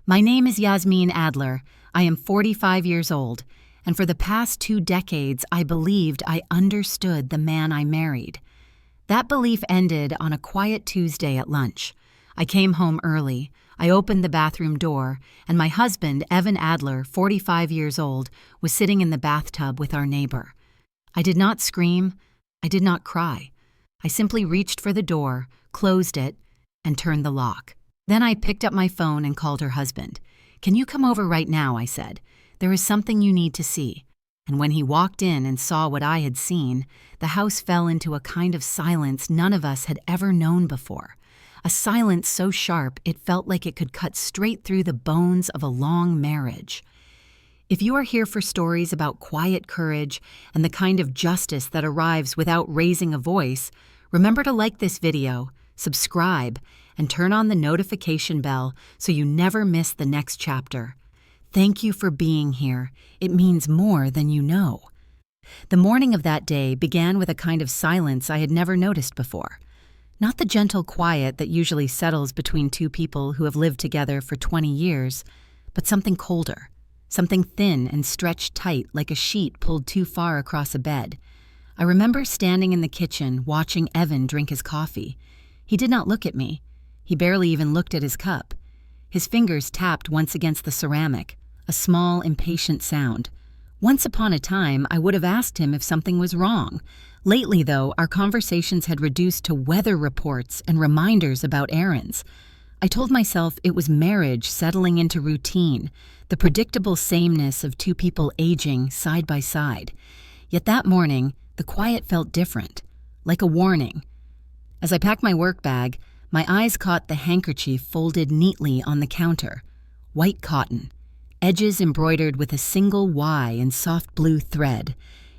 My name is Yasmin Adler. I am 45 years old, and for the past 2 decades I believed I understood the man I married. That belief ended on a quiet Tuesday at lunch. I came home early. I opened the bathroom door, and my husband, Evan Adler, 45 years old, was sitting in the bathtub with our neighbor. I did not scream. I did not cry. I simply reached for the door, closed it, and turned the lock. Then I picked up my phone and called her husband. "Can you come over right now?" I said. "There is something you need to see." And when he walked in and saw what I had seen, the house fell into a kind of silence none of us had ever known before. A silence so sharp it felt like it could cut straight through the bones of a long marriage. If you are here for stories about quiet courage and the kind of justice that arrives without raising a voice, remember to like this video, subscribe, and turn on the notification bell so you never miss the next chapter. Thank you for being here. It means more than you know. The morning of that day began with a kind of silence I had never noticed before. Not the gentle quiet that usually settles between two people who have lived together for 20 years, but something colder, something thin and stretched tight like a sheet pulled too far across a bed. I remember standing in the kitchen watching Evan drink his coffee. He did not look at me. He barely even looked at his cup. His fingers tapped once against the ceramic, a small, impatient sound. Once upon a time, I would have asked him if something was wrong. Lately, though, our conversations had reduced to weather reports and reminders about errands. I told myself it was marriage settling into routine, the predictable sameness of two people aging side by side. Yet that morning, the quiet felt different, like a warning. As I packed my work bag, my eyes caught the handkerchief folded neatly on the counter. White cotton, edges embroidered with a single Y in soft blue thread.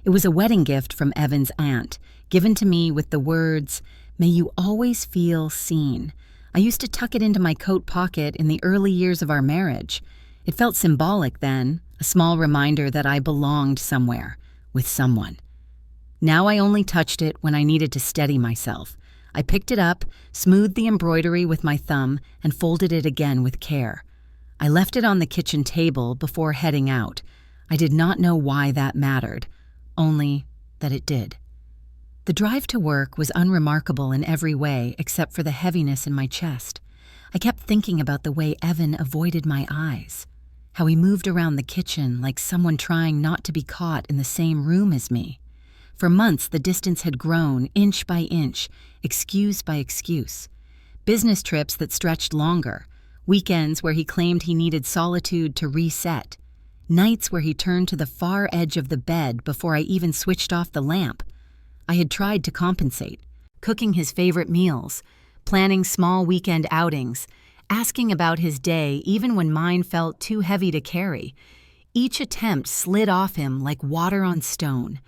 It was a wedding gift from Evan's aunt, given to me with the words, "May you always feel seen." I used to tuck it into my coat pocket in the early years of our marriage. It felt symbolic then, a small reminder that I belonged somewhere, with someone. Now I only touched it when I needed to steady myself. I picked it up, smoothed the embroidery with my thumb, and folded it again with care. I left it on the kitchen table before heading out. I did not know why that mattered, only that it did. The drive to work was unremarkable in every way except for the heaviness in my chest. I kept thinking about the way Evan avoided my eyes, how he moved around the kitchen like someone trying not to be caught in the same room as me. For months, the distance had grown, inch by inch, excuse by excuse. Business trips that stretched longer, weekends where he claimed he needed solitude to reset, nights where he turned to the far edge of the bed before I even switched off the lamp. I had tried to compensate, cooking his favorite meals, planning small weekend outings, asking about his day even when mine felt too heavy to carry. Each attempt slid off him like water on stone.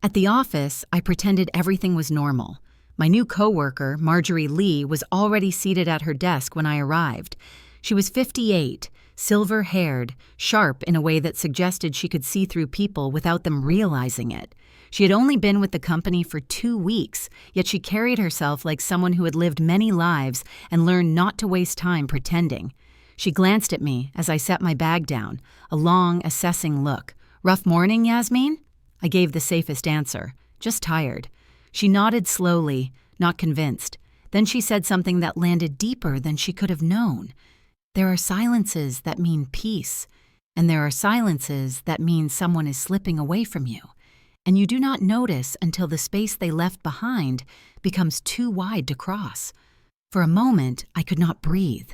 At the office, I pretended everything was normal. My new coworker, Marjorie Lee, was already seated at her desk when I arrived. She was 58, silver-haired, sharp in a way that suggested she could see through people without them realizing it. She had only been with the company for 2 weeks, yet she carried herself like someone who had lived many lives and learned not to waste time pretending. She glanced at me as I set my bag down, a long, assessing look. "Rough morning, Yasmin?" I gave the safest answer, "Just tired." She nodded slowly, not convinced. Then she said something that landed deeper than she could have known. "There are silences that mean peace, and there are silences that mean someone is slipping away from you, and you do not notice until the space they left behind becomes too wide to cross." For a moment, I could not breathe.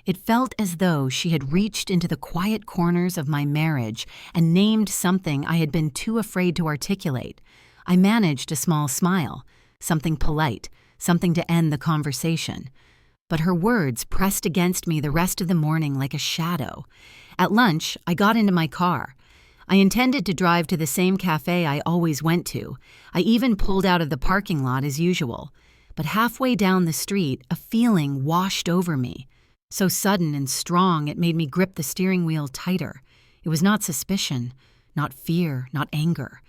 It felt as though she had reached into the quiet corners of my marriage and named something I had been too afraid to articulate. I managed a small smile, something polite, something to end the conversation. But her words pressed against me the rest of the morning like a shadow. At lunch, I got into my car. I intended to drive to the same cafe I always went to. I even pulled out of the parking lot as usual. But halfway down the street, a feeling washed over me. So sudden and strong it made me grip the steering wheel tighter. It was not suspicion, not fear, not anger.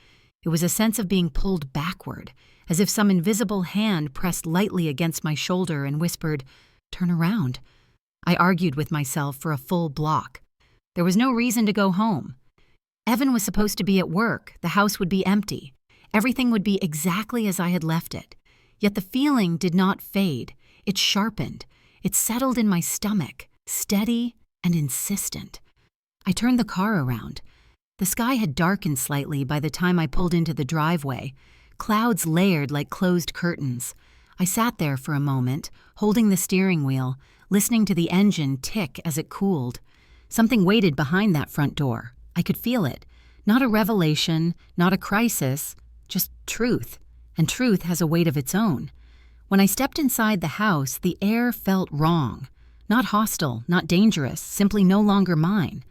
It was a sense of being pulled backward, as if some invisible hand pressed lightly against my shoulder and whispered, "Turn around." I argued with myself for a full block. There was no reason to go home. Evan was supposed to be at work, the house would be empty. Everything would be exactly as I had left it. Yet the feeling did not fade. It sharpened. It settled in my stomach, steady and insistent. I turned the car around. The sky had darkened slightly by the time I pulled into the driveway, clouds layered like closed curtains. I sat there for a moment, holding the steering wheel, listening to the engine tick as it cooled. Something waited behind that front door. I could feel it. Not a revelation, not a crisis, just truth. And truth has a weight of its own. When I stepped inside the house, the air felt wrong. Not hostile, not dangerous, simply no longer mine.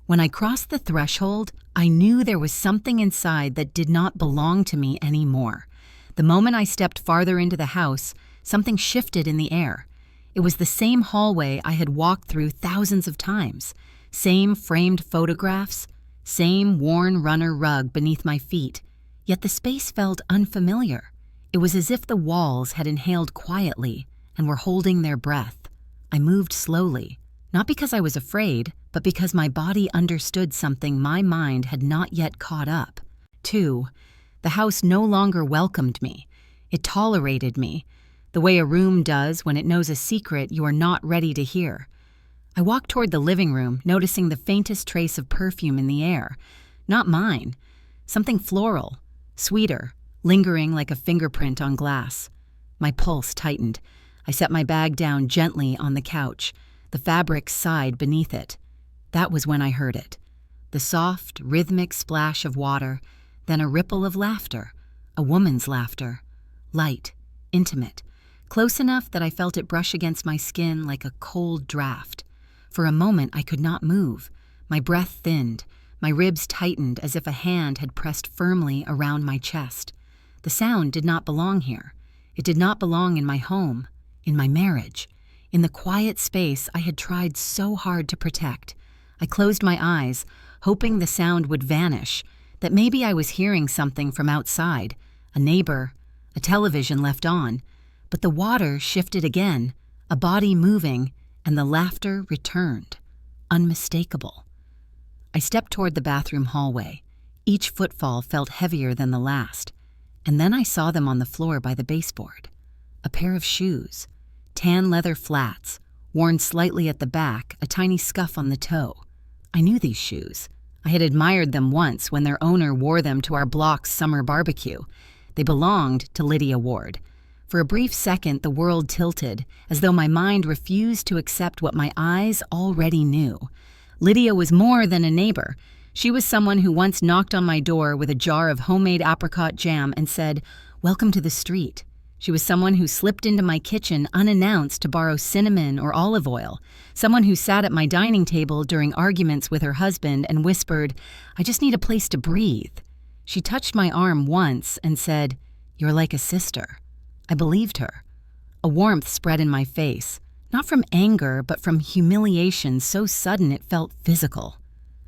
When I crossed the threshold, I knew there was something inside that did not belong to me anymore. The moment I stepped farther into the house, something shifted in the air. It was the same hallway I had walked through thousands of times. Same framed photographs, same worn runner rug beneath my feet. Yet the space felt unfamiliar. It was as if the walls had inhaled quietly and were holding their breath. I moved slowly, not because I was afraid, but because my body understood something my mind had not yet caught up. 2. The house no longer welcomed me. It tolerated me, the way a room does when it knows a secret you are not ready to hear. I walked toward the living room, noticing the faintest trace of perfume in the air. Not mine. Something floral, sweeter, lingering like a fingerprint on glass. My pulse tightened. I set my bag down gently on the couch. The fabric sighed beneath it. That was when I heard it. The soft, rhythmic splash of water, then a ripple of laughter. A woman's laughter. Light, intimate, close enough that I felt it brush against my skin like a cold draft. For a moment I could not move. My breath thinned. My ribs tightened as if a hand had pressed firmly around my chest. The sound did not belong here. It did not belong in my home, in my marriage, in the quiet space I had tried so hard to protect. I closed my eyes, hoping the sound would vanish, that maybe I was hearing something from outside, a neighbor, a television left on. But the water shifted again, a body moving, and the laughter returned, unmistakable. I stepped toward the bathroom hallway. Each footfall felt heavier than the last, and then I saw them on the floor by the baseboard. A pair of shoes, tan leather flats, worn slightly at the back, a tiny scuff on the toe. I knew these shoes. I had admired them once when their owner wore them to our block's summer barbecue. They belonged to Lydia Ward. For a brief second, the world tilted, as though my mind refused to accept what my eyes already knew. Lydia was more than a neighbor. She was someone who once knocked on my door with a jar of homemade apricot jam and said, "Welcome to the street." She was someone who slipped into my kitchen unannounced to borrow cinnamon or olive oil, someone who sat at my dining table during arguments with her husband and whispered, "I just need a place to breathe." She touched my arm once and said, "You're like a sister." I believed her. A warmth spread in my face, not from anger, but from humiliation so sudden it felt physical.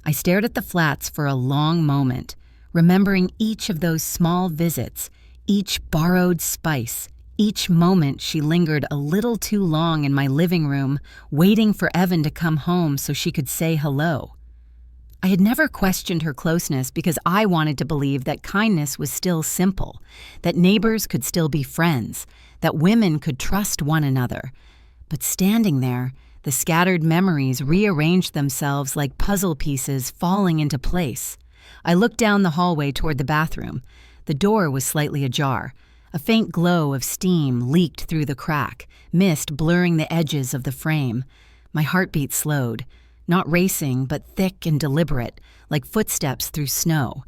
I stared at the flats for a long moment, remembering each of those small visits, each borrowed spice, each moment she lingered a little too long in my living room, waiting for Evan to come home so she could say hello. I had never questioned her closeness because I wanted to believe that kindness was still simple, that neighbors could still be friends, that women could trust one another. But standing there, the scattered memories rearranged themselves like puzzle pieces falling into place. I looked down the hallway toward the bathroom. The door was slightly ajar. A faint glow of steam leaked through the crack, mist blurring the edges of the frame. My heartbeat slowed, not racing but thick and deliberate, like footsteps through snow.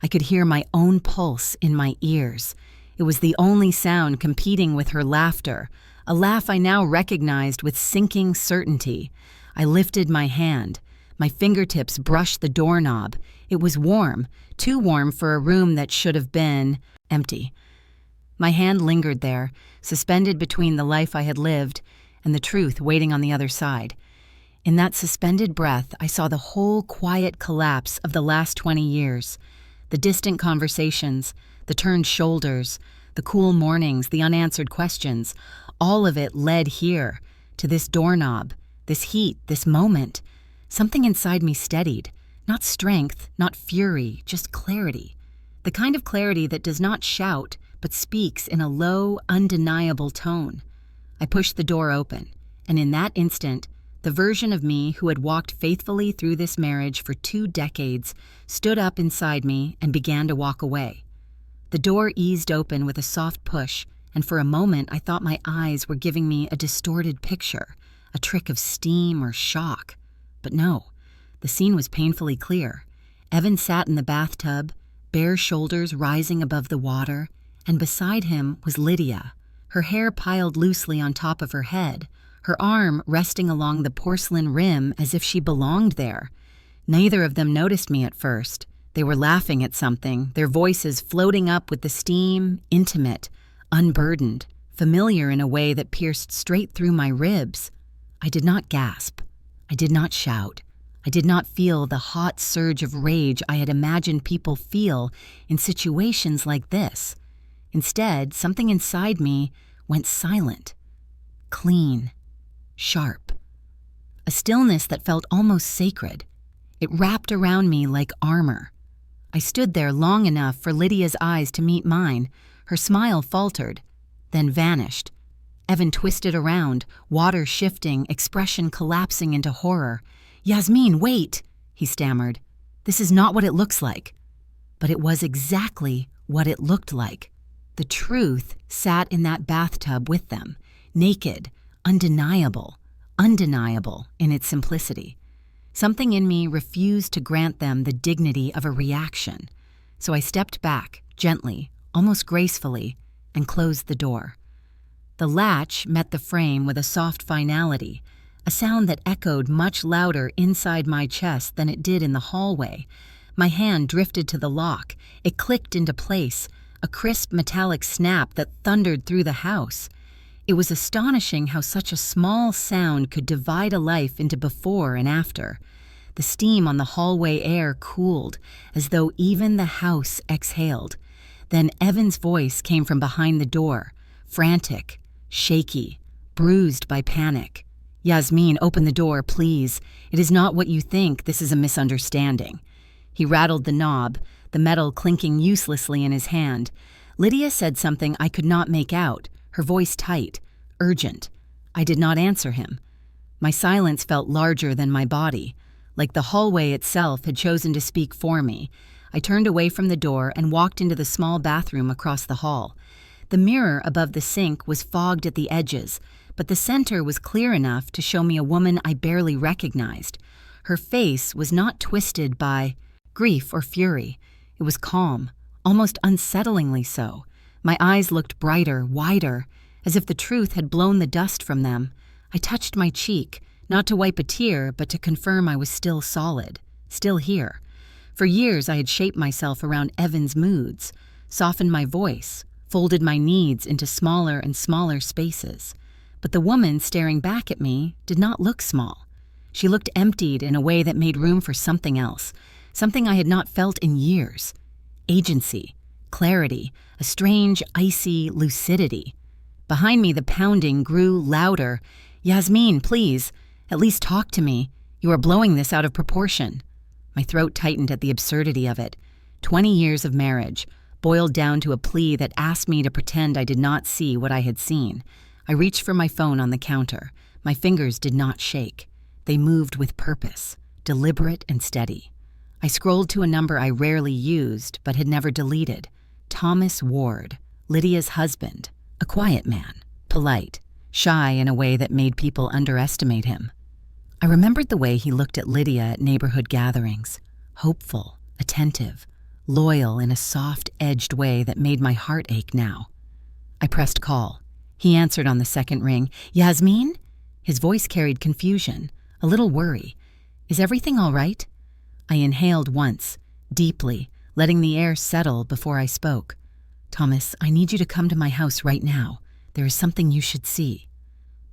I could hear my own pulse in my ears. It was the only sound competing with her laughter, a laugh I now recognized with sinking certainty. I lifted my hand. My fingertips brushed the doorknob. It was warm, too warm for a room that should have been empty. My hand lingered there, suspended between the life I had lived and the truth waiting on the other side. In that suspended breath, I saw the whole quiet collapse of the last 20 years. The distant conversations, the turned shoulders, the cool mornings, the unanswered questions, all of it led here, to this doorknob, this heat, this moment. Something inside me steadied. Not strength, not fury, just clarity. The kind of clarity that does not shout, but speaks in a low, undeniable tone. I pushed the door open, and in that instant, the version of me who had walked faithfully through this marriage for 2 decades stood up inside me and began to walk away. The door eased open with a soft push, and for a moment I thought my eyes were giving me a distorted picture, a trick of steam or shock. But no, the scene was painfully clear. Evan sat in the bathtub, bare shoulders rising above the water, and beside him was Lydia, her hair piled loosely on top of her head, her arm resting along the porcelain rim as if she belonged there. Neither of them noticed me at first. They were laughing at something, their voices floating up with the steam, intimate, unburdened, familiar in a way that pierced straight through my ribs. I did not gasp. I did not shout. I did not feel the hot surge of rage I had imagined people feel in situations like this. Instead, something inside me went silent, clean, sharp. A stillness that felt almost sacred. It wrapped around me like armor. I stood there long enough for Lydia's eyes to meet mine. Her smile faltered, then vanished. Evan twisted around, water shifting, expression collapsing into horror. "Yasmin, wait," he stammered. "This is not what it looks like." But it was exactly what it looked like. The truth sat in that bathtub with them, naked, undeniable in its simplicity. Something in me refused to grant them the dignity of a reaction, so I stepped back, gently, almost gracefully, and closed the door. The latch met the frame with a soft finality, a sound that echoed much louder inside my chest than it did in the hallway. My hand drifted to the lock. It clicked into place, a crisp metallic snap that thundered through the house. It was astonishing how such a small sound could divide a life into before and after. The steam on the hallway air cooled, as though even the house exhaled. Then Evan's voice came from behind the door, frantic, shaky, bruised by panic. "Yasmin, open the door, please. It is not what you think. This is a misunderstanding." He rattled the knob, the metal clinking uselessly in his hand. Lydia said something I could not make out, her voice tight, urgent. I did not answer him. My silence felt larger than my body, like the hallway itself had chosen to speak for me. I turned away from the door and walked into the small bathroom across the hall. The mirror above the sink was fogged at the edges, but the center was clear enough to show me a woman I barely recognized. Her face was not twisted by grief or fury. It was calm, almost unsettlingly so. My eyes looked brighter, wider, as if the truth had blown the dust from them. I touched my cheek, not to wipe a tear, but to confirm I was still solid, still here. For years I had shaped myself around Evan's moods, softened my voice, folded my needs into smaller and smaller spaces. But the woman staring back at me did not look small. She looked emptied in a way that made room for something else, something I had not felt in years. Agency, clarity, a strange, icy lucidity. Behind me, the pounding grew louder. "Yasmin, please, at least talk to me. You are blowing this out of proportion." My throat tightened at the absurdity of it. 20 years of marriage, boiled down to a plea that asked me to pretend I did not see what I had seen. I reached for my phone on the counter. My fingers did not shake. They moved with purpose, deliberate and steady. I scrolled to a number I rarely used, but had never deleted. Thomas Ward, Lydia's husband, a quiet man, polite, shy in a way that made people underestimate him. I remembered the way he looked at Lydia at neighborhood gatherings, hopeful, attentive, loyal in a soft-edged way that made my heart ache now. I pressed call. He answered on the second ring. "Yasmin?" His voice carried confusion, a little worry. "Is everything all right?" I inhaled once, deeply, letting the air settle before I spoke. "Thomas, I need you to come to my house right now. There is something you should see."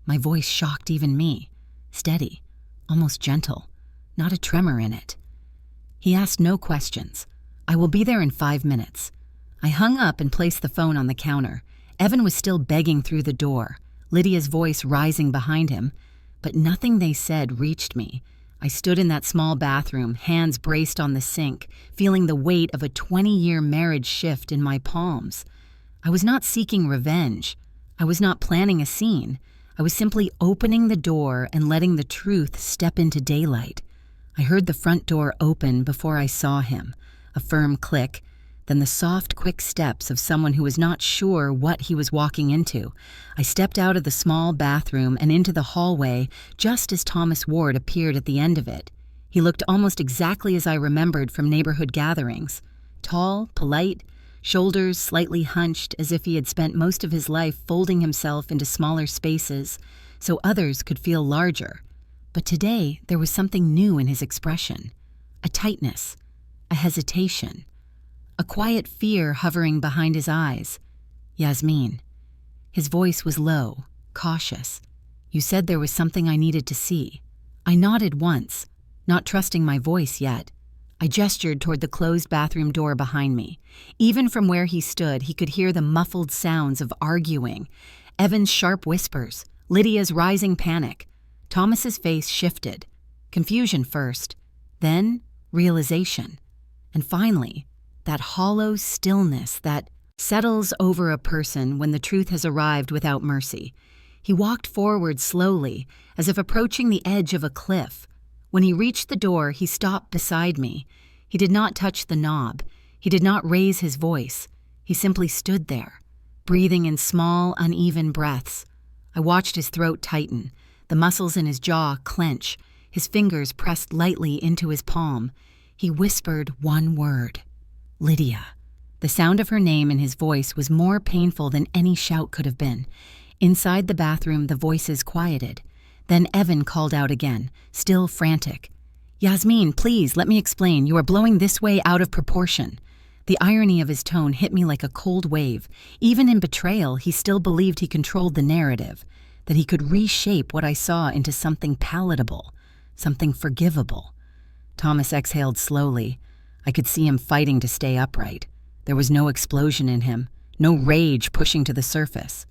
My voice shocked even me. Steady, almost gentle, not a tremor in it. He asked no questions. "I will be there in 5 minutes." I hung up and placed the phone on the counter. Evan was still begging through the door, Lydia's voice rising behind him, but nothing they said reached me. I stood in that small bathroom, hands braced on the sink, feeling the weight of a 20-year marriage shift in my palms. I was not seeking revenge. I was not planning a scene. I was simply opening the door and letting the truth step into daylight. I heard the front door open before I saw him, a firm click, then the soft, quick steps of someone who was not sure what he was walking into. I stepped out of the small bathroom and into the hallway just as Thomas Ward appeared at the end of it. He looked almost exactly as I remembered from neighborhood gatherings. Tall, polite, shoulders slightly hunched as if he had spent most of his life folding himself into smaller spaces so others could feel larger. But today there was something new in his expression. A tightness, a hesitation. A quiet fear hovering behind his eyes. Yasmin. His voice was low, cautious. You said there was something I needed to see. I nodded once, not trusting my voice yet. I gestured toward the closed bathroom door behind me. Even from where he stood, he could hear the muffled sounds of arguing, Evan's sharp whispers, Lydia's rising panic. Thomas's face shifted. Confusion first, then realization. And finally, that hollow stillness that settles over a person when the truth has arrived without mercy. He walked forward slowly, as if approaching the edge of a cliff. When he reached the door, he stopped beside me. He did not touch the knob. He did not raise his voice. He simply stood there, breathing in small, uneven breaths. I watched his throat tighten, the muscles in his jaw clench, his fingers pressed lightly into his palm. He whispered one word. Lydia. The sound of her name in his voice was more painful than any shout could have been. Inside the bathroom, the voices quieted. Then Evan called out again, still frantic. Yasmin, please, let me explain. You are blowing this way out of proportion. The irony of his tone hit me like a cold wave. Even in betrayal, he still believed he controlled the narrative, that he could reshape what I saw into something palatable, something forgivable. Thomas exhaled slowly. I could see him fighting to stay upright. There was no explosion in him, no rage pushing to the surface.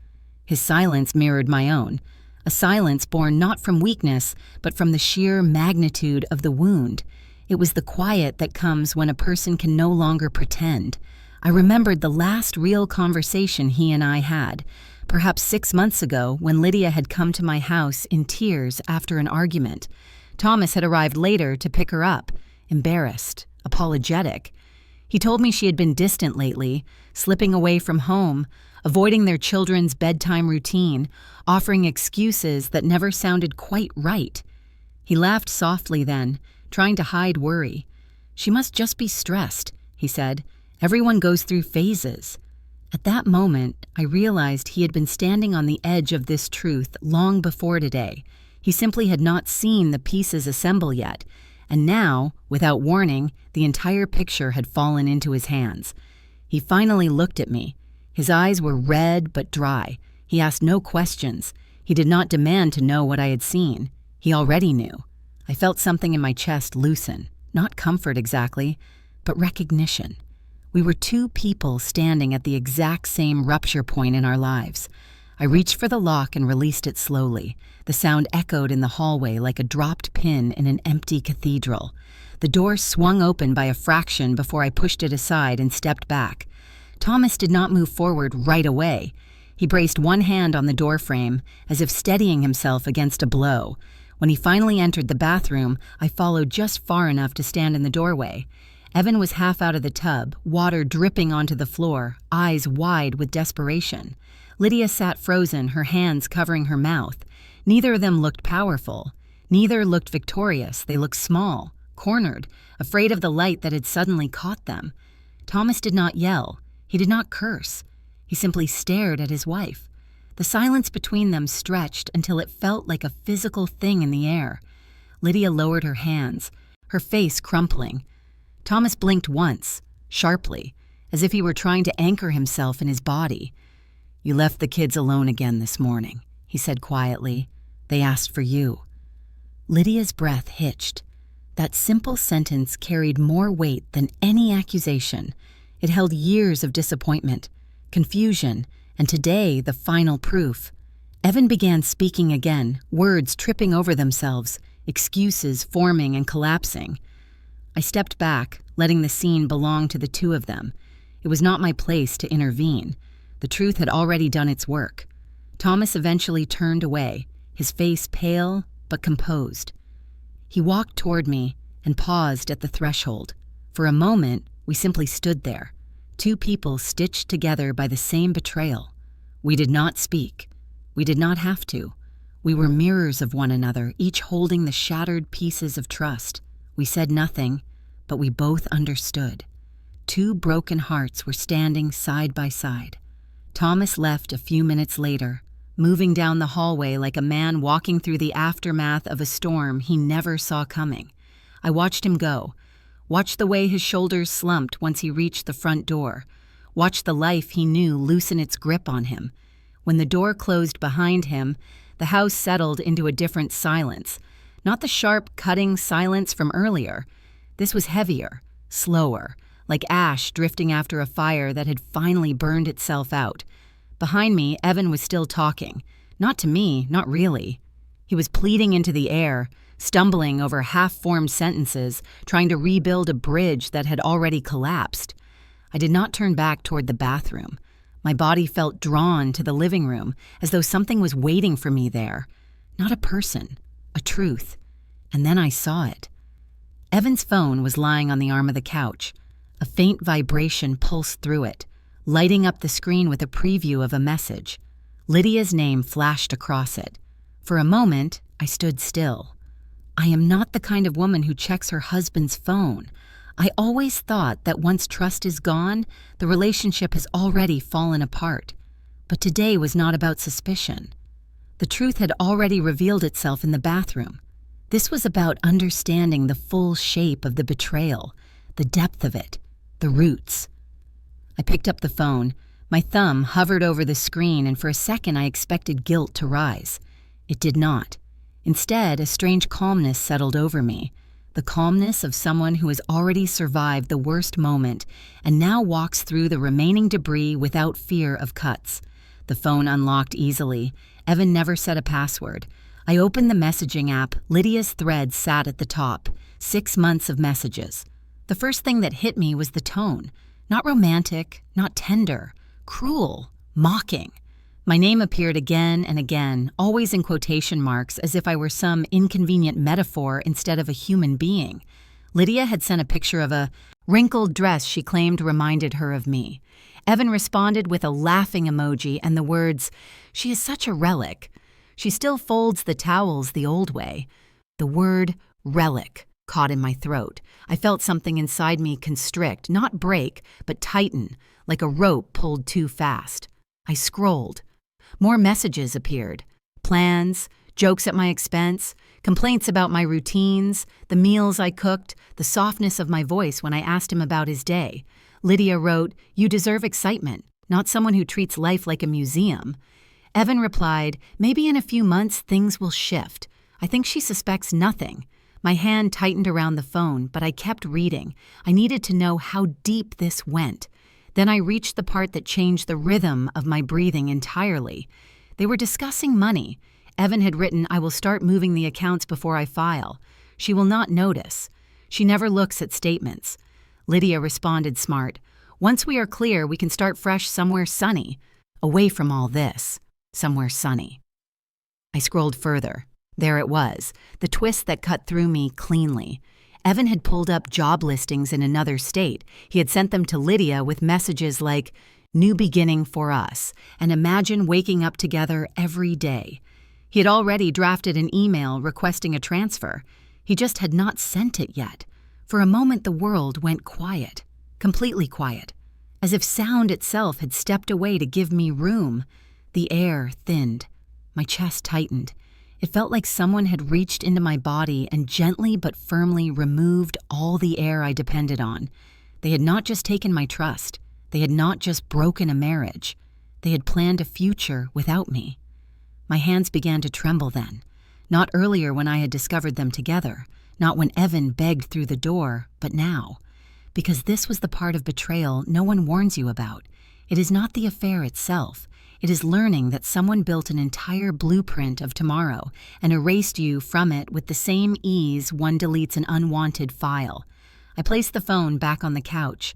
His silence mirrored my own, a silence born not from weakness, but from the sheer magnitude of the wound. It was the quiet that comes when a person can no longer pretend. I remembered the last real conversation he and I had, perhaps 6 months ago when Lydia had come to my house in tears after an argument. Thomas had arrived later to pick her up, embarrassed, apologetic. He told me she had been distant lately, slipping away from home, avoiding their children's bedtime routine, offering excuses that never sounded quite right. He laughed softly then, trying to hide worry. She must just be stressed, he said. Everyone goes through phases. At that moment, I realized he had been standing on the edge of this truth long before today. He simply had not seen the pieces assemble yet. And now, without warning, the entire picture had fallen into his hands. He finally looked at me. His eyes were red but dry. He asked no questions. He did not demand to know what I had seen. He already knew. I felt something in my chest loosen. Not comfort exactly, but recognition. We were two people standing at the exact same rupture point in our lives. I reached for the lock and released it slowly. The sound echoed in the hallway like a dropped pin in an empty cathedral. The door swung open by a fraction before I pushed it aside and stepped back. Thomas did not move forward right away. He braced one hand on the doorframe, as if steadying himself against a blow. When he finally entered the bathroom, I followed just far enough to stand in the doorway. Evan was half out of the tub, water dripping onto the floor, eyes wide with desperation. Lydia sat frozen, her hands covering her mouth. Neither of them looked powerful. Neither looked victorious. They looked small, cornered, afraid of the light that had suddenly caught them. Thomas did not yell. He did not curse. He simply stared at his wife. The silence between them stretched until it felt like a physical thing in the air. Lydia lowered her hands, her face crumpling. Thomas blinked once, sharply, as if he were trying to anchor himself in his body. "You left the kids alone again this morning," he said quietly. "They asked for you." Lydia's breath hitched. That simple sentence carried more weight than any accusation. It held years of disappointment, confusion, and today the final proof. Evan began speaking again, words tripping over themselves, excuses forming and collapsing. I stepped back, letting the scene belong to the two of them. It was not my place to intervene. The truth had already done its work. Thomas eventually turned away, his face pale but composed. He walked toward me and paused at the threshold. For a moment, we simply stood there, two people stitched together by the same betrayal. We did not speak. We did not have to. We were mirrors of one another, each holding the shattered pieces of trust. We said nothing, but we both understood. Two broken hearts were standing side by side. Thomas left a few minutes later, moving down the hallway like a man walking through the aftermath of a storm he never saw coming. I watched him go, watched the way his shoulders slumped once he reached the front door, watched the life he knew loosen its grip on him. When the door closed behind him, the house settled into a different silence. Not the sharp, cutting silence from earlier. This was heavier, slower, like ash drifting after a fire that had finally burned itself out. Behind me, Evan was still talking. Not to me, not really. He was pleading into the air, stumbling over half-formed sentences, trying to rebuild a bridge that had already collapsed. I did not turn back toward the bathroom. My body felt drawn to the living room, as though something was waiting for me there. Not a person, a truth. And then I saw it. Evan's phone was lying on the arm of the couch. A faint vibration pulsed through it, lighting up the screen with a preview of a message. Lydia's name flashed across it. For a moment, I stood still. I am not the kind of woman who checks her husband's phone. I always thought that once trust is gone, the relationship has already fallen apart. But today was not about suspicion. The truth had already revealed itself in the bathroom. This was about understanding the full shape of the betrayal, the depth of it, the roots. I picked up the phone. My thumb hovered over the screen, and for a second I expected guilt to rise. It did not. Instead, a strange calmness settled over me. The calmness of someone who has already survived the worst moment and now walks through the remaining debris without fear of cuts. The phone unlocked easily. Evan never set a password. I opened the messaging app. Lydia's thread sat at the top. 6 months of messages. The first thing that hit me was the tone. Not romantic, not tender, cruel, mocking. My name appeared again and again, always in quotation marks, as if I were some inconvenient metaphor instead of a human being. Lydia had sent a picture of a wrinkled dress she claimed reminded her of me. Evan responded with a laughing emoji and the words, "She is such a relic. She still folds the towels the old way." The word relic caught in my throat. I felt something inside me constrict, not break, but tighten, like a rope pulled too fast. I scrolled. More messages appeared. Plans, jokes at my expense, complaints about my routines, the meals I cooked, the softness of my voice when I asked him about his day. Lydia wrote, "You deserve excitement, not someone who treats life like a museum." Evan replied, "Maybe in a few months things will shift." I think she suspects nothing. My hand tightened around the phone, but I kept reading. I needed to know how deep this went. Then I reached the part that changed the rhythm of my breathing entirely. They were discussing money. Evan had written, "I will start moving the accounts before I file. She will not notice. She never looks at statements." Lydia responded smart. "Once we are clear, we can start fresh somewhere sunny. Away from all this. Somewhere sunny." I scrolled further. There it was, the twist that cut through me cleanly. Evan had pulled up job listings in another state. He had sent them to Lydia with messages like, "New beginning for us," and "Imagine waking up together every day." He had already drafted an email requesting a transfer. He just had not sent it yet. For a moment the world went quiet, completely quiet, as if sound itself had stepped away to give me room. The air thinned. My chest tightened. It felt like someone had reached into my body and gently but firmly removed all the air I depended on. They had not just taken my trust. They had not just broken a marriage. They had planned a future without me. My hands began to tremble then. Not earlier when I had discovered them together. Not when Evan begged through the door, but now. Because this was the part of betrayal no one warns you about. It is not the affair itself. It is learning that someone built an entire blueprint of tomorrow and erased you from it with the same ease one deletes an unwanted file. I placed the phone back on the couch.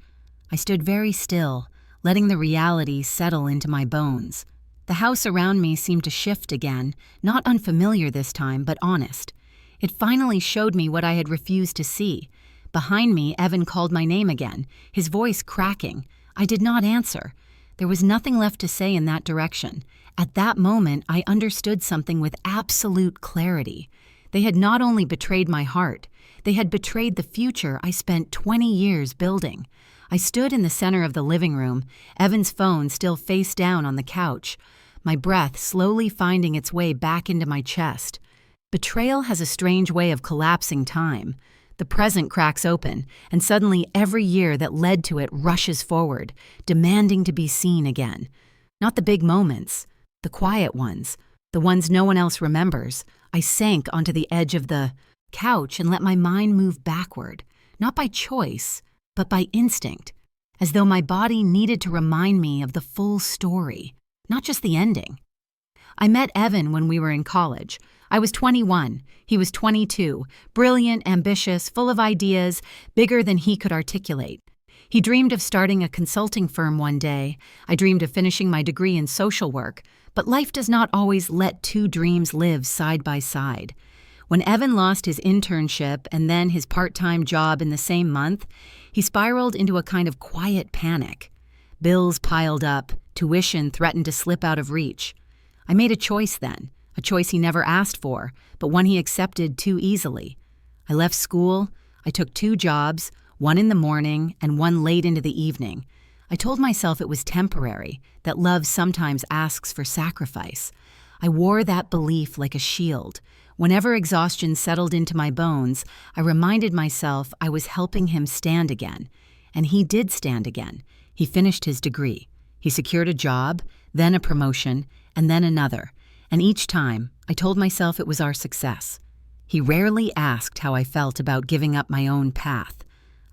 I stood very still, letting the reality settle into my bones. The house around me seemed to shift again, not unfamiliar this time, but honest. It finally showed me what I had refused to see. Behind me, Evan called my name again, his voice cracking. I did not answer. There was nothing left to say in that direction. At that moment, I understood something with absolute clarity. They had not only betrayed my heart, they had betrayed the future I spent 20 years building. I stood in the center of the living room, Evan's phone still face down on the couch, my breath slowly finding its way back into my chest. Betrayal has a strange way of collapsing time. The present cracks open, and suddenly every year that led to it rushes forward, demanding to be seen again. Not the big moments, the quiet ones, the ones no one else remembers. I sank onto the edge of the couch and let my mind move backward, not by choice, but by instinct, as though my body needed to remind me of the full story, not just the ending. I met Evan when we were in college. I was 21. He was 22, brilliant, ambitious, full of ideas, bigger than he could articulate. He dreamed of starting a consulting firm one day. I dreamed of finishing my degree in social work, but life does not always let two dreams live side by side. When Evan lost his internship and then his part-time job in the same month, he spiraled into a kind of quiet panic. Bills piled up, tuition threatened to slip out of reach. I made a choice then, a choice he never asked for, but one he accepted too easily. I left school, I took 2 jobs, one in the morning and one late into the evening. I told myself it was temporary, that love sometimes asks for sacrifice. I wore that belief like a shield. Whenever exhaustion settled into my bones, I reminded myself I was helping him stand again. And he did stand again. He finished his degree. He secured a job, then a promotion, and then another. And each time, I told myself it was our success. He rarely asked how I felt about giving up my own path.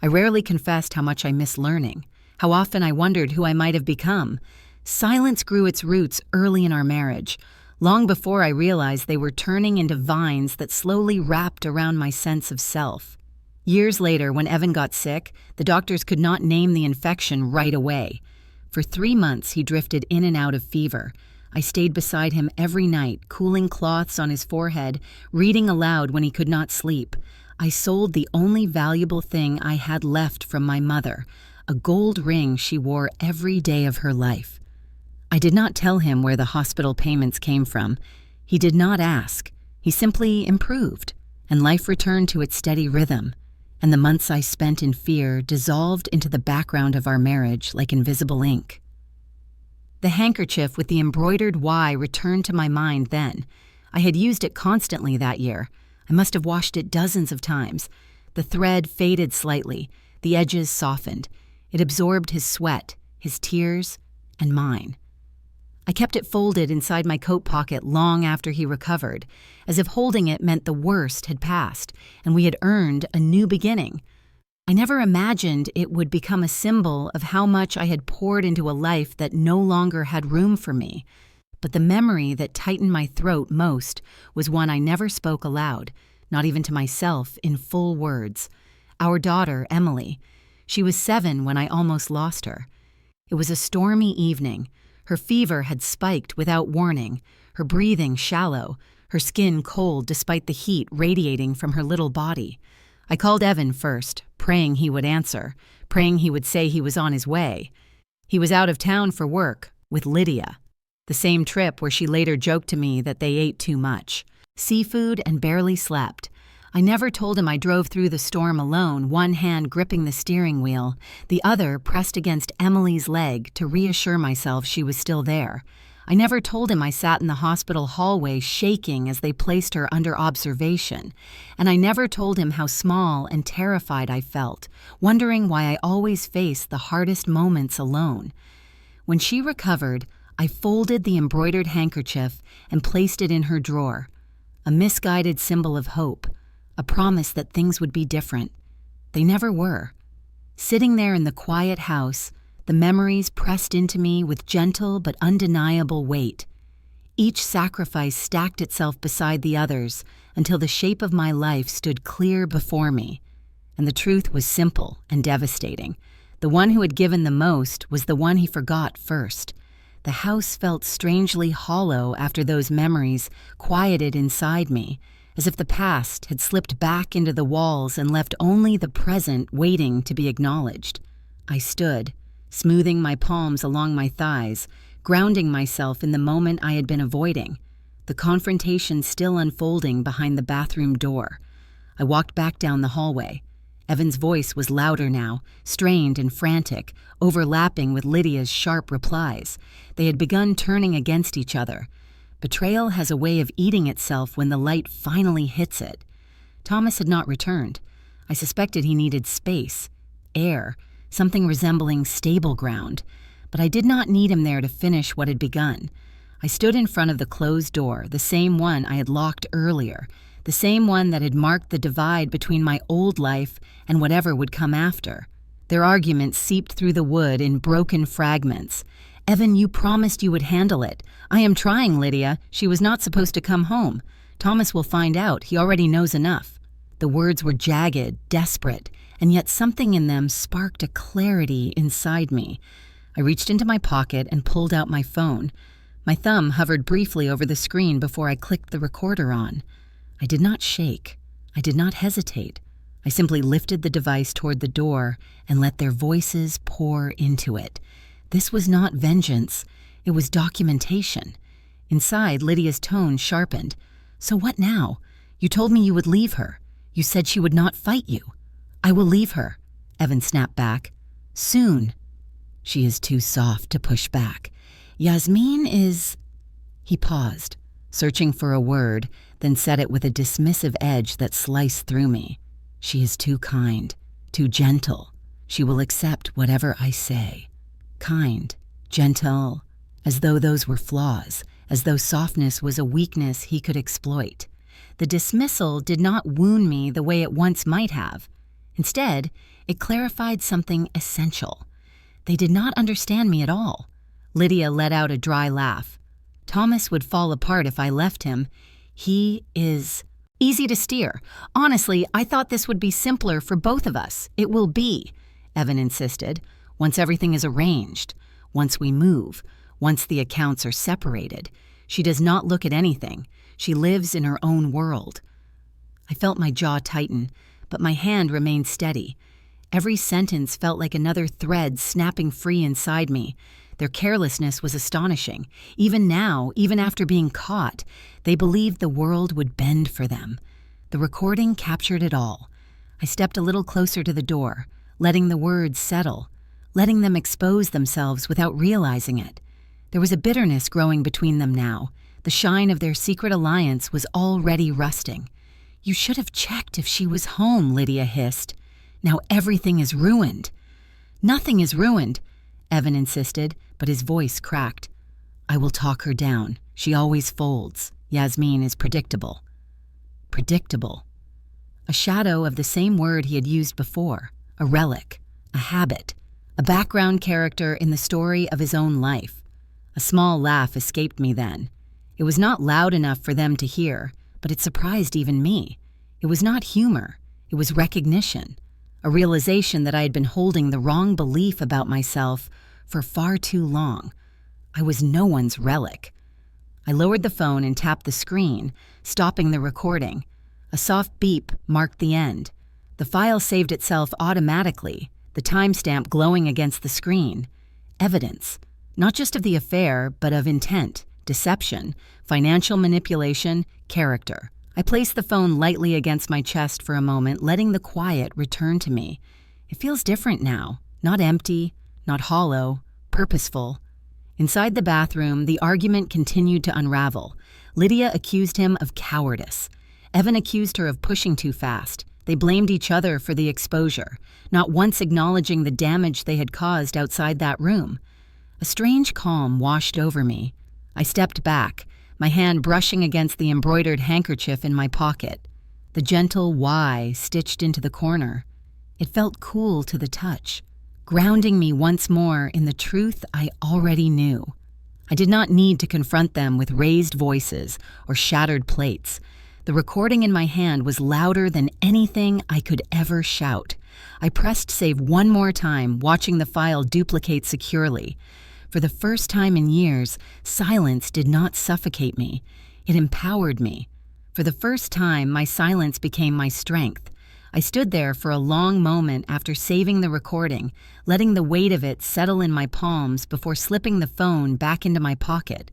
I rarely confessed how much I missed learning, how often I wondered who I might have become. Silence grew its roots early in our marriage, long before I realized they were turning into vines that slowly wrapped around my sense of self. Years later, when Evan got sick, the doctors could not name the infection right away. For 3 months, he drifted in and out of fever. I stayed beside him every night, cooling cloths on his forehead, reading aloud when he could not sleep. I sold the only valuable thing I had left from my mother, a gold ring she wore every day of her life. I did not tell him where the hospital payments came from. He did not ask. He simply improved, and life returned to its steady rhythm. And the months I spent in fear dissolved into the background of our marriage like invisible ink. The handkerchief with the embroidered Y returned to my mind then. I had used it constantly that year. I must have washed it dozens of times. The thread faded slightly, the edges softened. It absorbed his sweat, his tears, and mine. I kept it folded inside my coat pocket long after he recovered, as if holding it meant the worst had passed, and we had earned a new beginning. I never imagined it would become a symbol of how much I had poured into a life that no longer had room for me. But the memory that tightened my throat most was one I never spoke aloud, not even to myself in full words. Our daughter, Emily. She was 7 when I almost lost her. It was a stormy evening. Her fever had spiked without warning, her breathing shallow, her skin cold despite the heat radiating from her little body. I called Evan first, praying he would answer, praying he would say he was on his way. He was out of town for work, with Lydia. The same trip where she later joked to me that they ate too much. Seafood and barely slept. I never told him I drove through the storm alone, one hand gripping the steering wheel, the other pressed against Emily's leg to reassure myself she was still there. I never told him I sat in the hospital hallway shaking as they placed her under observation, and I never told him how small and terrified I felt, wondering why I always faced the hardest moments alone. When she recovered, I folded the embroidered handkerchief and placed it in her drawer, a misguided symbol of hope, a promise that things would be different. They never were. Sitting there in the quiet house, The memories pressed into me with gentle but undeniable weight. Each sacrifice stacked itself beside the others until the shape of my life stood clear before me. And the truth was simple and devastating. The one who had given the most was the one he forgot first. The house felt strangely hollow after those memories quieted inside me, as if the past had slipped back into the walls and left only the present waiting to be acknowledged. I stood, smoothing my palms along my thighs, grounding myself in the moment I had been avoiding, the confrontation still unfolding behind the bathroom door. I walked back down the hallway. Evan's voice was louder now, strained and frantic, overlapping with Lydia's sharp replies. They had begun turning against each other. Betrayal has a way of eating itself when the light finally hits it. Thomas had not returned. I suspected he needed space, air, something resembling stable ground. But I did not need him there to finish what had begun. I stood in front of the closed door, the same one I had locked earlier, the same one that had marked the divide between my old life and whatever would come after. Their arguments seeped through the wood in broken fragments. "Evan, you promised you would handle it. I am trying, Lydia. She was not supposed to come home. Thomas will find out. He already knows enough." The words were jagged, desperate, and yet something in them sparked a clarity inside me. I reached into my pocket and pulled out my phone. My thumb hovered briefly over the screen before I clicked the recorder on. I did not shake. I did not hesitate. I simply lifted the device toward the door and let their voices pour into it. This was not vengeance. It was documentation. Inside, Lydia's tone sharpened. "So what now? You told me you would leave her. You said she would not fight you." "I will leave her," Evan snapped back. "Soon." "She is too soft to push back. Yasmin is—" He paused, searching for a word, then said it with a dismissive edge that sliced through me. "She is too kind, too gentle. She will accept whatever I say." Kind, gentle, as though those were flaws, as though softness was a weakness he could exploit. The dismissal did not wound me the way it once might have. Instead, it clarified something essential. They did not understand me at all. Lydia let out a dry laugh. "Thomas would fall apart if I left him. He is easy to steer. Honestly, I thought this would be simpler for both of us. It will be," Evan insisted, "once everything is arranged, once we move, once the accounts are separated. She does not look at anything. She lives in her own world." I felt my jaw tighten, but my hand remained steady. Every sentence felt like another thread snapping free inside me. Their carelessness was astonishing. Even now, even after being caught, they believed the world would bend for them. The recording captured it all. I stepped a little closer to the door, letting the words settle, letting them expose themselves without realizing it. There was a bitterness growing between them now. The shine of their secret alliance was already rusting. "You should have checked if she was home," Lydia hissed. "Now everything is ruined." "Nothing is ruined," Evan insisted, but his voice cracked. "I will talk her down. She always folds. Yasmin is predictable." Predictable. A shadow of the same word he had used before. A relic. A habit. A background character in the story of his own life. A small laugh escaped me then. It was not loud enough for them to hear, but it surprised even me. It was not humor. It was recognition. A realization that I had been holding the wrong belief about myself for far too long. I was no one's relic. I lowered the phone and tapped the screen, stopping the recording. A soft beep marked the end. The file saved itself automatically, the timestamp glowing against the screen. Evidence, not just of the affair, but of intent, deception, financial manipulation, character. I placed the phone lightly against my chest for a moment, letting the quiet return to me. It feels different now, not empty, not hollow, purposeful. Inside the bathroom, the argument continued to unravel. Lydia accused him of cowardice. Evan accused her of pushing too fast. They blamed each other for the exposure, not once acknowledging the damage they had caused outside that room. A strange calm washed over me. I stepped back, my hand brushing against the embroidered handkerchief in my pocket. The gentle Y stitched into the corner. It felt cool to the touch, grounding me once more in the truth I already knew. I did not need to confront them with raised voices or shattered plates. The recording in my hand was louder than anything I could ever shout. I pressed save one more time, watching the file duplicate securely. For the first time in years, silence did not suffocate me. It empowered me. For the first time, my silence became my strength. I stood there for a long moment after saving the recording, letting the weight of it settle in my palms before slipping the phone back into my pocket.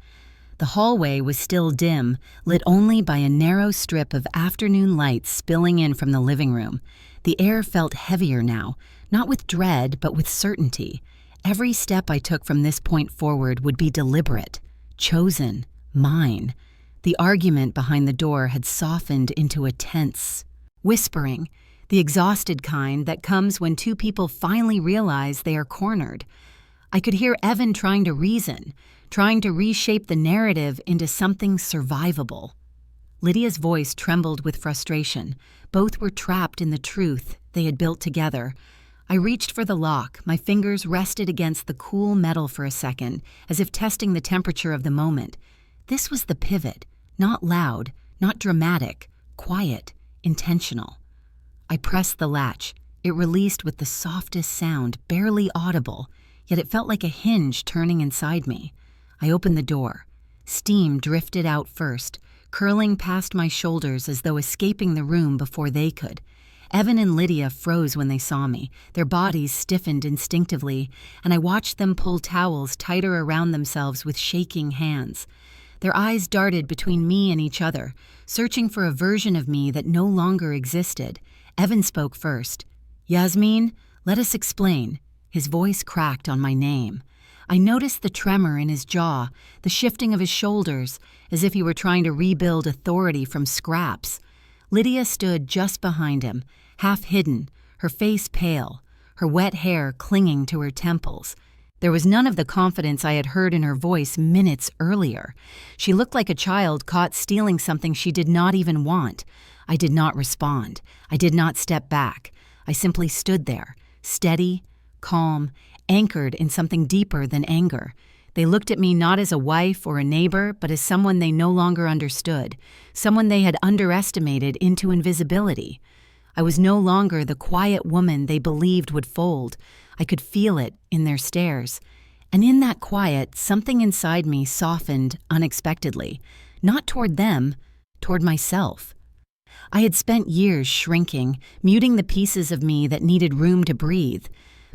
The hallway was still dim, lit only by a narrow strip of afternoon light spilling in from the living room. The air felt heavier now, not with dread, but with certainty. Every step I took from this point forward would be deliberate, chosen, mine. The argument behind the door had softened into a tense whispering, the exhausted kind that comes when two people finally realize they are cornered. I could hear Evan trying to reason, trying to reshape the narrative into something survivable. Lydia's voice trembled with frustration. Both were trapped in the truth they had built together. I reached for the lock. My fingers rested against the cool metal for a second, as if testing the temperature of the moment. This was the pivot, not loud, not dramatic, quiet, intentional. I pressed the latch. It released with the softest sound, barely audible, yet it felt like a hinge turning inside me. I opened the door. Steam drifted out first, curling past my shoulders as though escaping the room before they could. Evan and Lydia froze when they saw me. Their bodies stiffened instinctively, and I watched them pull towels tighter around themselves with shaking hands. Their eyes darted between me and each other, searching for a version of me that no longer existed. Evan spoke first. "Yasmin, let us explain." His voice cracked on my name. I noticed the tremor in his jaw, the shifting of his shoulders, as if he were trying to rebuild authority from scraps. Lydia stood just behind him, half hidden, her face pale, her wet hair clinging to her temples. There was none of the confidence I had heard in her voice minutes earlier. She looked like a child caught stealing something she did not even want. I did not respond. I did not step back. I simply stood there, steady, calm, anchored in something deeper than anger. They looked at me not as a wife or a neighbor, but as someone they no longer understood, someone they had underestimated into invisibility. I was no longer the quiet woman they believed would fold. I could feel it in their stares. And in that quiet, something inside me softened unexpectedly, not toward them, toward myself. I had spent years shrinking, muting the pieces of me that needed room to breathe.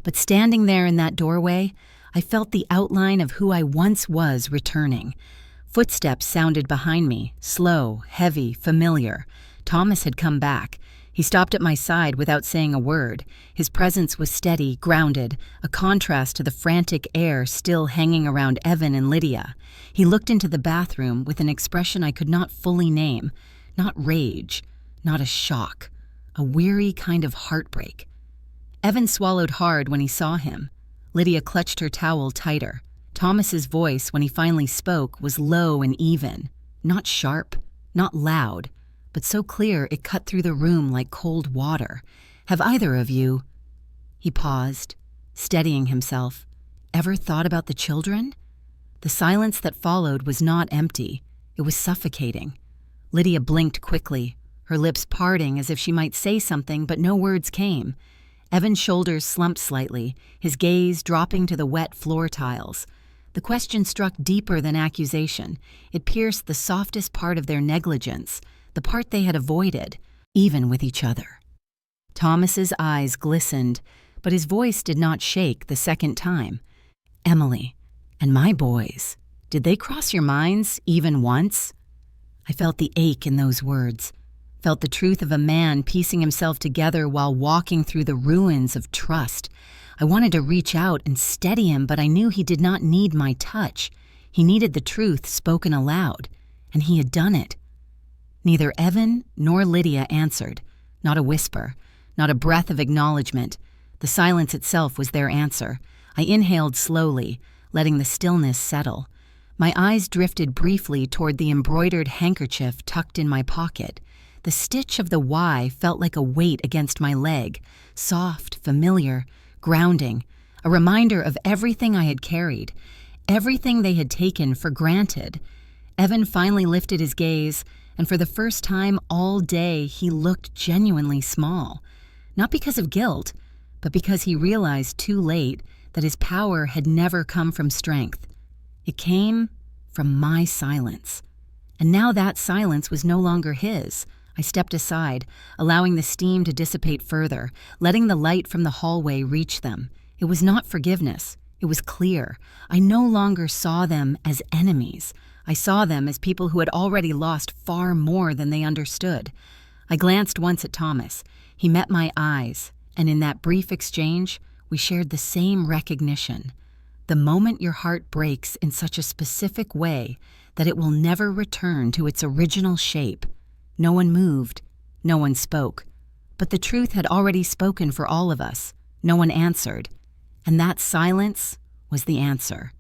But standing there in that doorway, I felt the outline of who I once was returning. Footsteps sounded behind me, slow, heavy, familiar. Thomas had come back. He stopped at my side without saying a word. His presence was steady, grounded, a contrast to the frantic air still hanging around Evan and Lydia. He looked into the bathroom with an expression I could not fully name. Not rage, not a shock, a weary kind of heartbreak. Evan swallowed hard when he saw him. Lydia clutched her towel tighter. Thomas's voice, when he finally spoke, was low and even. Not sharp, not loud, but so clear it cut through the room like cold water. "Have either of you—" He paused, steadying himself. "Ever thought about the children?" The silence that followed was not empty. It was suffocating. Lydia blinked quickly, her lips parting as if she might say something, but no words came. Evan's shoulders slumped slightly, his gaze dropping to the wet floor tiles. The question struck deeper than accusation. It pierced the softest part of their negligence, the part they had avoided, even with each other. Thomas's eyes glistened, but his voice did not shake the second time. "Emily, and my boys, did they cross your minds even once?" I felt the ache in those words. Felt the truth of a man piecing himself together while walking through the ruins of trust. I wanted to reach out and steady him, but I knew he did not need my touch. He needed the truth spoken aloud, and he had done it. Neither Evan nor Lydia answered. Not a whisper, not a breath of acknowledgement. The silence itself was their answer. I inhaled slowly, letting the stillness settle. My eyes drifted briefly toward the embroidered handkerchief tucked in my pocket. The stitch of the Y felt like a weight against my leg, soft, familiar, grounding, a reminder of everything I had carried, everything they had taken for granted. Evan finally lifted his gaze, and for the first time all day he looked genuinely small. Not because of guilt, but because he realized too late that his power had never come from strength. It came from my silence. And now that silence was no longer his. I stepped aside, allowing the steam to dissipate further, letting the light from the hallway reach them. It was not forgiveness. It was clear. I no longer saw them as enemies. I saw them as people who had already lost far more than they understood. I glanced once at Thomas. He met my eyes, and in that brief exchange, we shared the same recognition. The moment your heart breaks in such a specific way that it will never return to its original shape. No one moved, no one spoke. But the truth had already spoken for all of us. No one answered. And that silence was the answer.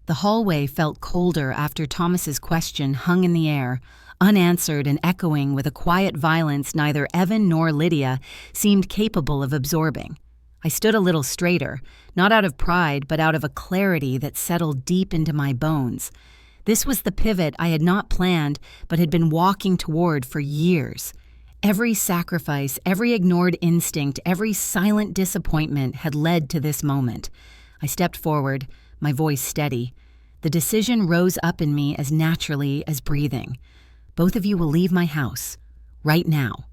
The hallway felt colder after Thomas's question hung in the air, unanswered and echoing with a quiet violence neither Evan nor Lydia seemed capable of absorbing. I stood a little straighter, not out of pride, but out of a clarity that settled deep into my bones. This was the pivot I had not planned, but had been walking toward for years. Every sacrifice, every ignored instinct, every silent disappointment had led to this moment. I stepped forward, my voice steady. The decision rose up in me as naturally as breathing. Both of you will leave my house, right now.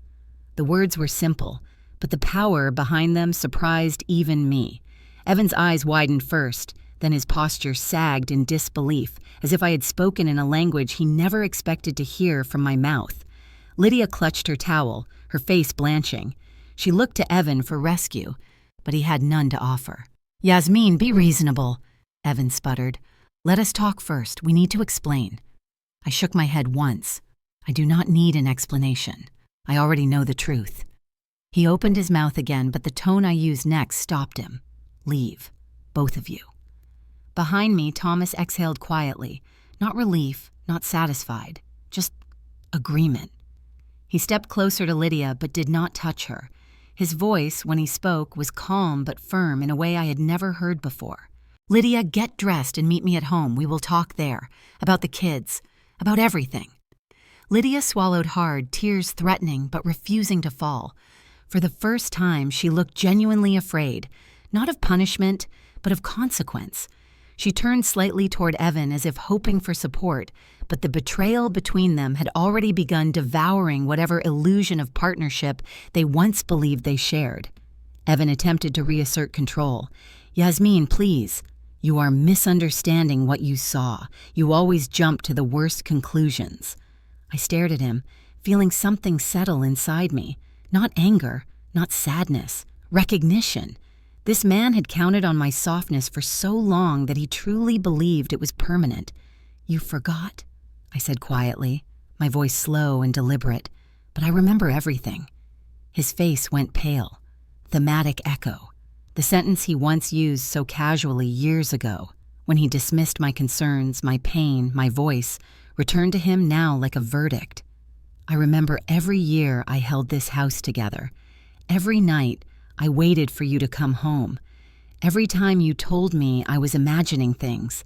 The words were simple, but the power behind them surprised even me. Evan's eyes widened first, then his posture sagged in disbelief, as if I had spoken in a language he never expected to hear from my mouth. Lydia clutched her towel, her face blanching. She looked to Evan for rescue, but he had none to offer. "Yasmin, be reasonable," Evan sputtered. "Let us talk first. We need to explain." I shook my head once. I do not need an explanation. I already know the truth. He opened his mouth again, but the tone I used next stopped him. "Leave, both of you." Behind me, Thomas exhaled quietly, not relief, not satisfied, just agreement. He stepped closer to Lydia, but did not touch her. His voice, when he spoke, was calm but firm in a way I had never heard before. "Lydia, get dressed and meet me at home. We will talk there. About the kids. About everything." Lydia swallowed hard, tears threatening but refusing to fall. For the first time, she looked genuinely afraid, not of punishment, but of consequence. She turned slightly toward Evan as if hoping for support, but the betrayal between them had already begun devouring whatever illusion of partnership they once believed they shared. Evan attempted to reassert control. "Yasmin, please. You are misunderstanding what you saw. You always jump to the worst conclusions." I stared at him, feeling something settle inside me. Not anger, not sadness, recognition. This man had counted on my softness for so long that he truly believed it was permanent. "You forgot," I said quietly, my voice slow and deliberate, "but I remember everything." His face went pale. Thematic echo. The sentence he once used so casually years ago, when he dismissed my concerns, my pain, my voice, returned to him now like a verdict. I remember every year I held this house together. Every night, I waited for you to come home. Every time you told me I was imagining things.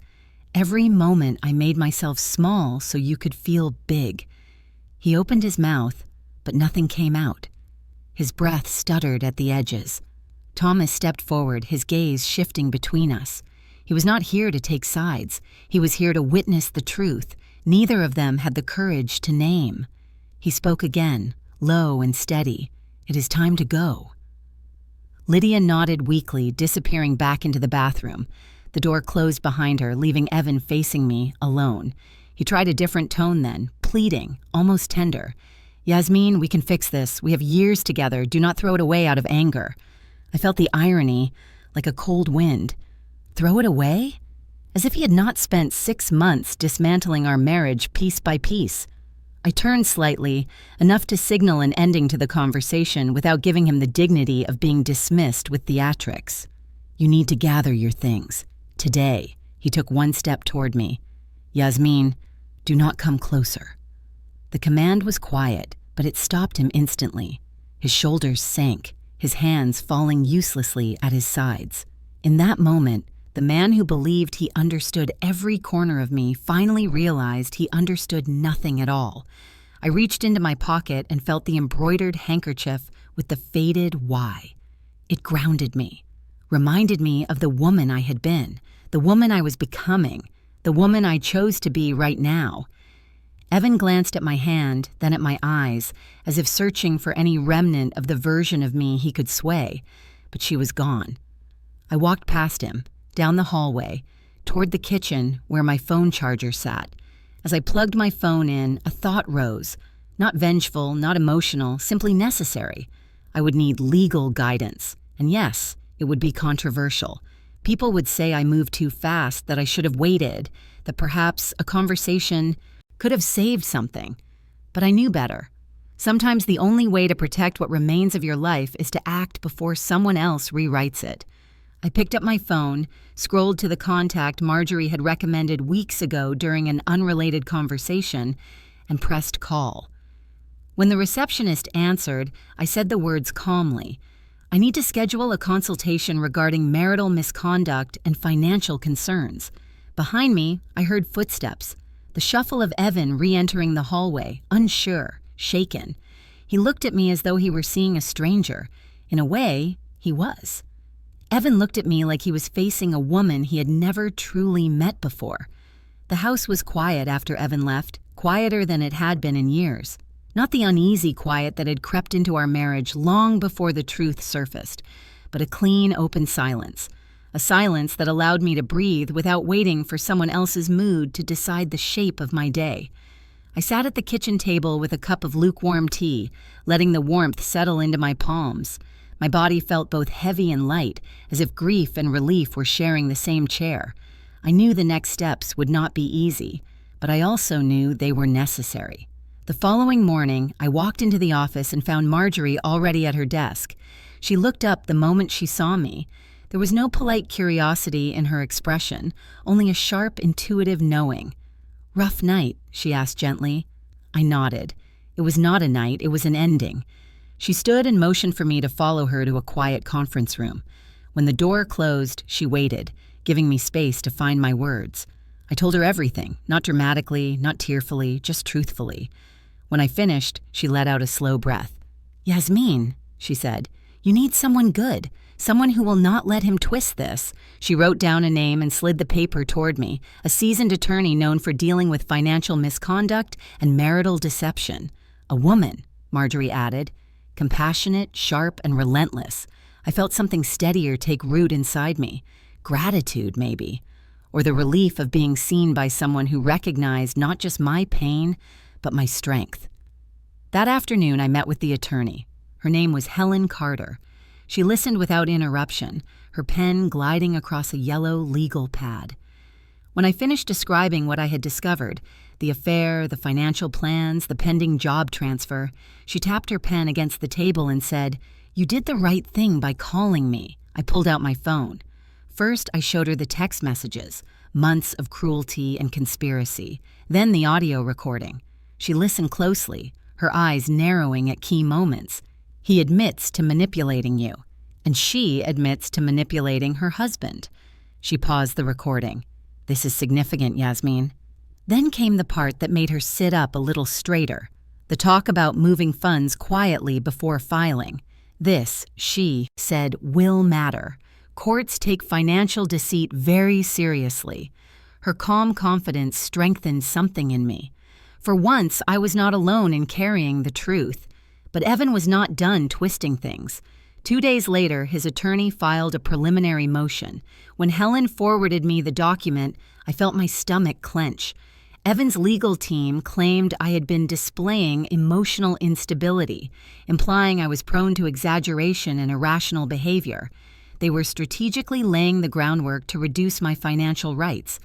Every moment I made myself small so you could feel big. He opened his mouth, but nothing came out. His breath stuttered at the edges. Thomas stepped forward, his gaze shifting between us. He was not here to take sides. He was here to witness the truth. Neither of them had the courage to name. He spoke again, low and steady. "It is time to go." Lydia nodded weakly, disappearing back into the bathroom. The door closed behind her, leaving Evan facing me, alone. He tried a different tone then, pleading, almost tender. "Yasmin, we can fix this. We have years together. Do not throw it away out of anger." I felt the irony, like a cold wind. Throw it away? As if he had not spent 6 months dismantling our marriage piece by piece. I turned slightly, enough to signal an ending to the conversation without giving him the dignity of being dismissed with theatrics. "You need to gather your things. Today." He took one step toward me. "Yasmin, do not come closer." The command was quiet, but it stopped him instantly. His shoulders sank, his hands falling uselessly at his sides. In that moment, the man who believed he understood every corner of me finally realized he understood nothing at all. I reached into my pocket and felt the embroidered handkerchief with the faded Y. It grounded me, reminded me of the woman I had been, the woman I was becoming, the woman I chose to be right now. Evan glanced at my hand, then at my eyes, as if searching for any remnant of the version of me he could sway, but she was gone. I walked past him, down the hallway, toward the kitchen where my phone charger sat. As I plugged my phone in, a thought rose. Not vengeful, not emotional, simply necessary. I would need legal guidance. And yes, it would be controversial. People would say I moved too fast, that I should have waited, that perhaps a conversation could have saved something. But I knew better. Sometimes the only way to protect what remains of your life is to act before someone else rewrites it. I picked up my phone, scrolled to the contact Marjorie had recommended weeks ago during an unrelated conversation, and pressed call. When the receptionist answered, I said the words calmly. I need to schedule a consultation regarding marital misconduct and financial concerns. Behind me, I heard footsteps, the shuffle of Evan re-entering the hallway, unsure, shaken. He looked at me as though he were seeing a stranger. In a way, he was. Evan looked at me like he was facing a woman he had never truly met before. The house was quiet after Evan left, quieter than it had been in years. Not the uneasy quiet that had crept into our marriage long before the truth surfaced, but a clean, open silence. A silence that allowed me to breathe without waiting for someone else's mood to decide the shape of my day. I sat at the kitchen table with a cup of lukewarm tea, letting the warmth settle into my palms. My body felt both heavy and light, as if grief and relief were sharing the same chair. I knew the next steps would not be easy, but I also knew they were necessary. The following morning, I walked into the office and found Marjorie already at her desk. She looked up the moment she saw me. There was no polite curiosity in her expression, only a sharp, intuitive knowing. "Rough night?" she asked gently. I nodded. It was not a night, it was an ending. She stood and motioned for me to follow her to a quiet conference room. When the door closed, she waited, giving me space to find my words. I told her everything, not dramatically, not tearfully, just truthfully. When I finished, she let out a slow breath. "Yasmin," she said, "you need someone good, someone who will not let him twist this." She wrote down a name and slid the paper toward me, a seasoned attorney known for dealing with financial misconduct and marital deception. "A woman," Marjorie added. Compassionate, sharp, and relentless. I felt something steadier take root inside me. Gratitude, maybe. Or the relief of being seen by someone who recognized not just my pain, but my strength. That afternoon, I met with the attorney. Her name was Helen Carter. She listened without interruption, her pen gliding across a yellow legal pad. When I finished describing what I had discovered, the affair, the financial plans, the pending job transfer, she tapped her pen against the table and said, "You did the right thing by calling me." I pulled out my phone. First, I showed her the text messages, months of cruelty and conspiracy, then the audio recording. She listened closely, her eyes narrowing at key moments. "He admits to manipulating you, and she admits to manipulating her husband." She paused the recording. "This is significant, Yasmin." Then came the part that made her sit up a little straighter, the talk about moving funds quietly before filing. This, she said, will matter. Courts take financial deceit very seriously. Her calm confidence strengthened something in me. For once, I was not alone in carrying the truth. But Evan was not done twisting things. 2 days later, his attorney filed a preliminary motion. When Helen forwarded me the document, I felt my stomach clench. Evan's legal team claimed I had been displaying emotional instability, implying I was prone to exaggeration and irrational behavior. They were strategically laying the groundwork to reduce my financial rights.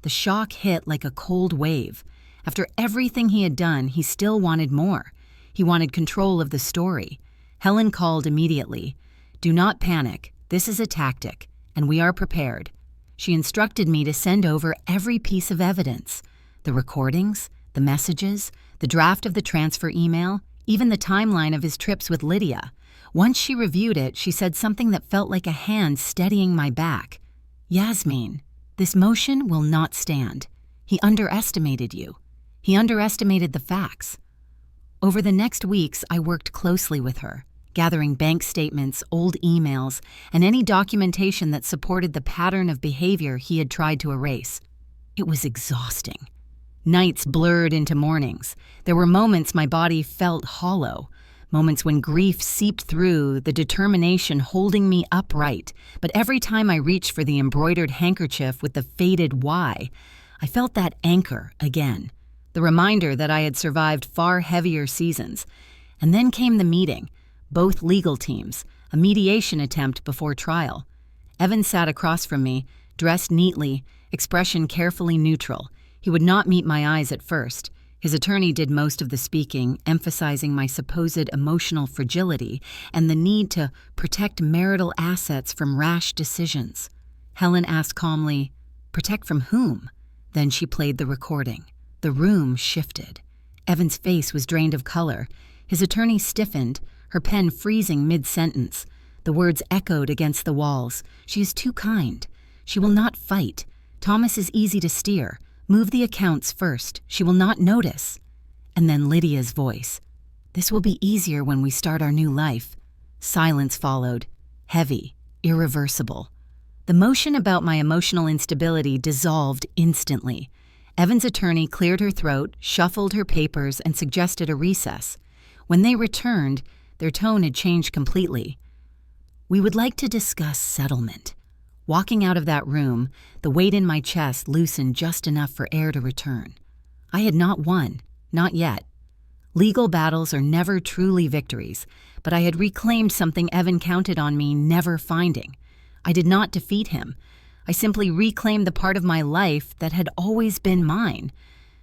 The shock hit like a cold wave. After everything he had done, he still wanted more. He wanted control of the story. Helen called immediately. "Do not panic. This is a tactic, and we are prepared." She instructed me to send over every piece of evidence. The recordings, the messages, the draft of the transfer email, even the timeline of his trips with Lydia. Once she reviewed it, she said something that felt like a hand steadying my back. "Yasmin, this motion will not stand. He underestimated you. He underestimated the facts." Over the next weeks, I worked closely with her, gathering bank statements, old emails, and any documentation that supported the pattern of behavior he had tried to erase. It was exhausting. Nights blurred into mornings. There were moments my body felt hollow, moments when grief seeped through, the determination holding me upright. But every time I reached for the embroidered handkerchief with the faded Y, I felt that anchor again, the reminder that I had survived far heavier seasons. And then came the meeting, both legal teams, a mediation attempt before trial. Evan sat across from me, dressed neatly, expression carefully neutral. He would not meet my eyes at first. His attorney did most of the speaking, emphasizing my supposed emotional fragility and the need to protect marital assets from rash decisions. Helen asked calmly, "Protect from whom?" Then she played the recording. The room shifted. Evan's face was drained of color. His attorney stiffened, her pen freezing mid-sentence. The words echoed against the walls. "She is too kind. She will not fight. Thomas is easy to steer. Move the accounts first. She will not notice." And then Lydia's voice. "This will be easier when we start our new life." Silence followed, heavy, irreversible. The motion about my emotional instability dissolved instantly. Evan's attorney cleared her throat, shuffled her papers, and suggested a recess. When they returned, their tone had changed completely. "We would like to discuss settlement." Walking out of that room, the weight in my chest loosened just enough for air to return. I had not won, not yet. Legal battles are never truly victories, but I had reclaimed something Evan counted on me never finding. I did not defeat him. I simply reclaimed the part of my life that had always been mine.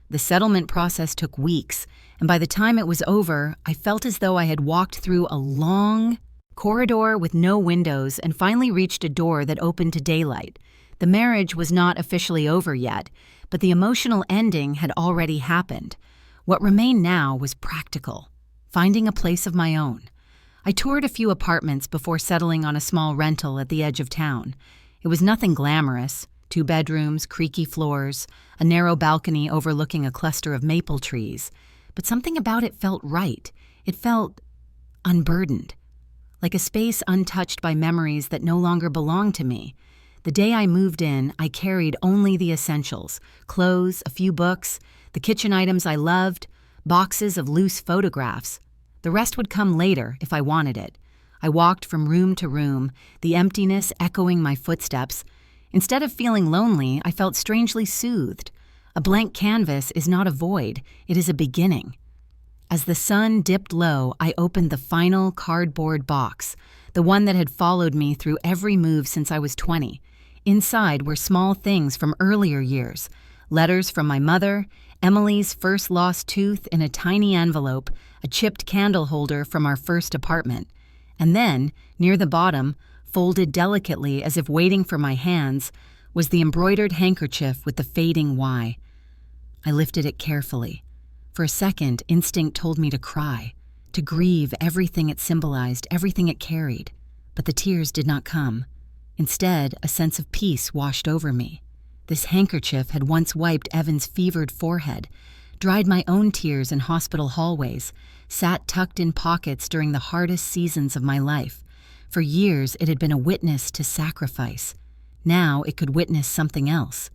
The settlement process took weeks, and by the time it was over, I felt as though I had walked through a long corridor with no windows and finally reached a door that opened to daylight. The marriage was not officially over yet, but the emotional ending had already happened. What remained now was practical, finding a place of my own. I toured a few apartments before settling on a small rental at the edge of town. It was nothing glamorous: 2 bedrooms, creaky floors, a narrow balcony overlooking a cluster of maple trees. But something about it felt right. It felt unburdened, like a space untouched by memories that no longer belonged to me. The day I moved in, I carried only the essentials: clothes, a few books, the kitchen items I loved, boxes of loose photographs. The rest would come later if I wanted it. I walked from room to room, the emptiness echoing my footsteps. Instead of feeling lonely, I felt strangely soothed. A blank canvas is not a void, it is a beginning. As the sun dipped low, I opened the final cardboard box, the one that had followed me through every move since I was 20. Inside were small things from earlier years: letters from my mother, Emily's first lost tooth in a tiny envelope, a chipped candle holder from our first apartment. And then, near the bottom, folded delicately as if waiting for my hands, was the embroidered handkerchief with the fading Y. I lifted it carefully. For a second, instinct told me to cry, to grieve everything it symbolized, everything it carried. But the tears did not come. Instead, a sense of peace washed over me. This handkerchief had once wiped Evan's fevered forehead, dried my own tears in hospital hallways, sat tucked in pockets during the hardest seasons of my life. For years, it had been a witness to sacrifice. Now it could witness something else.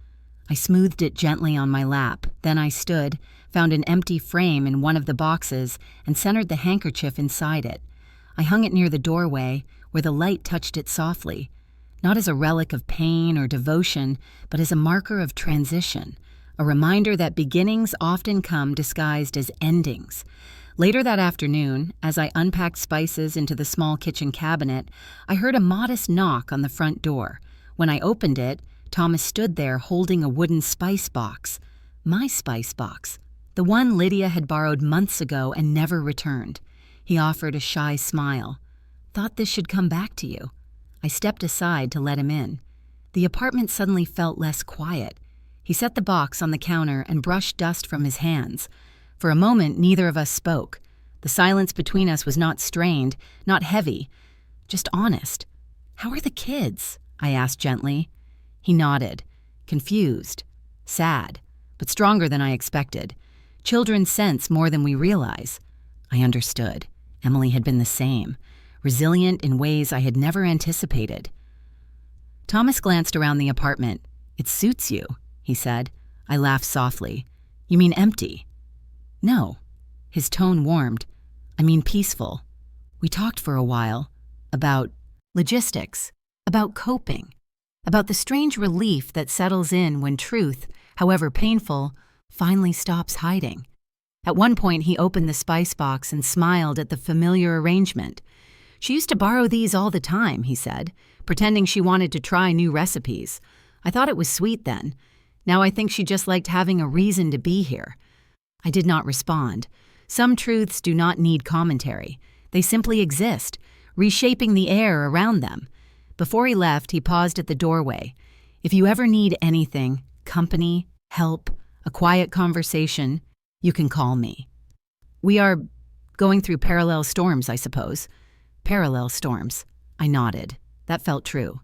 I smoothed it gently on my lap. Then I stood, found an empty frame in one of the boxes, and centered the handkerchief inside it. I hung it near the doorway, where the light touched it softly, not as a relic of pain or devotion, but as a marker of transition, a reminder that beginnings often come disguised as endings. Later that afternoon, as I unpacked spices into the small kitchen cabinet, I heard a modest knock on the front door. When I opened it, Thomas stood there holding a wooden spice box. My spice box, the one Lydia had borrowed months ago and never returned. He offered a shy smile. "Thought this should come back to you." I stepped aside to let him in. The apartment suddenly felt less quiet. He set the box on the counter and brushed dust from his hands. For a moment, neither of us spoke. The silence between us was not strained, not heavy, just honest. "How are the kids?" I asked gently. He nodded, confused, sad, but stronger than I expected. Children sense more than we realize. I understood. Emily had been the same, resilient in ways I had never anticipated. Thomas glanced around the apartment. "It suits you," he said. I laughed softly. "You mean empty?" "No." His tone warmed. "I mean peaceful." We talked for a while about logistics, about coping, about the strange relief that settles in when truth, however painful, finally stops hiding. At one point, he opened the spice box and smiled at the familiar arrangement. "She used to borrow these all the time," he said, pretending she wanted to try new recipes. "I thought it was sweet then. Now I think she just liked having a reason to be here." I did not respond. Some truths do not need commentary. They simply exist, reshaping the air around them. Before he left, he paused at the doorway. "If you ever need anything, company, help, a quiet conversation, you can call me." "We are going through parallel storms, I suppose." "Parallel storms." I nodded. That felt true.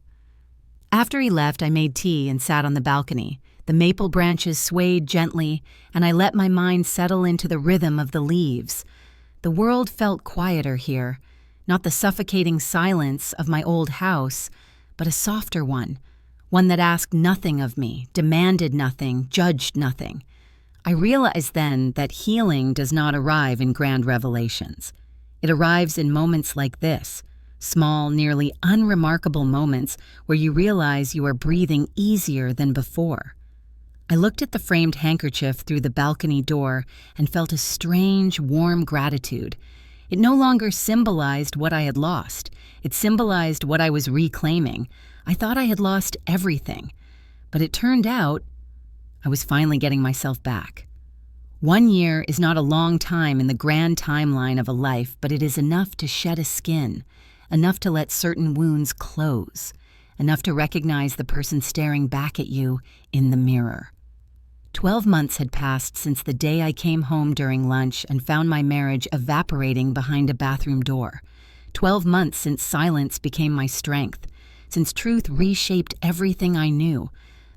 After he left, I made tea and sat on the balcony. The maple branches swayed gently, and I let my mind settle into the rhythm of the leaves. The world felt quieter here, not the suffocating silence of my old house, but a softer one that asked nothing of me, demanded nothing, judged nothing. I realized then that healing does not arrive in grand revelations. It arrives in moments like this, small, nearly unremarkable moments where you realize you are breathing easier than before. I looked at the framed handkerchief through the balcony door and felt a strange, warm gratitude. It no longer symbolized what I had lost. It symbolized what I was reclaiming. I thought I had lost everything, but it turned out I was finally getting myself back. 1 year is not a long time in the grand timeline of a life, but it is enough to shed a skin, enough to let certain wounds close, enough to recognize the person staring back at you in the mirror. 12 months had passed since the day I came home during lunch and found my marriage evaporating behind a bathroom door. 12 months since silence became my strength, since truth reshaped everything I knew.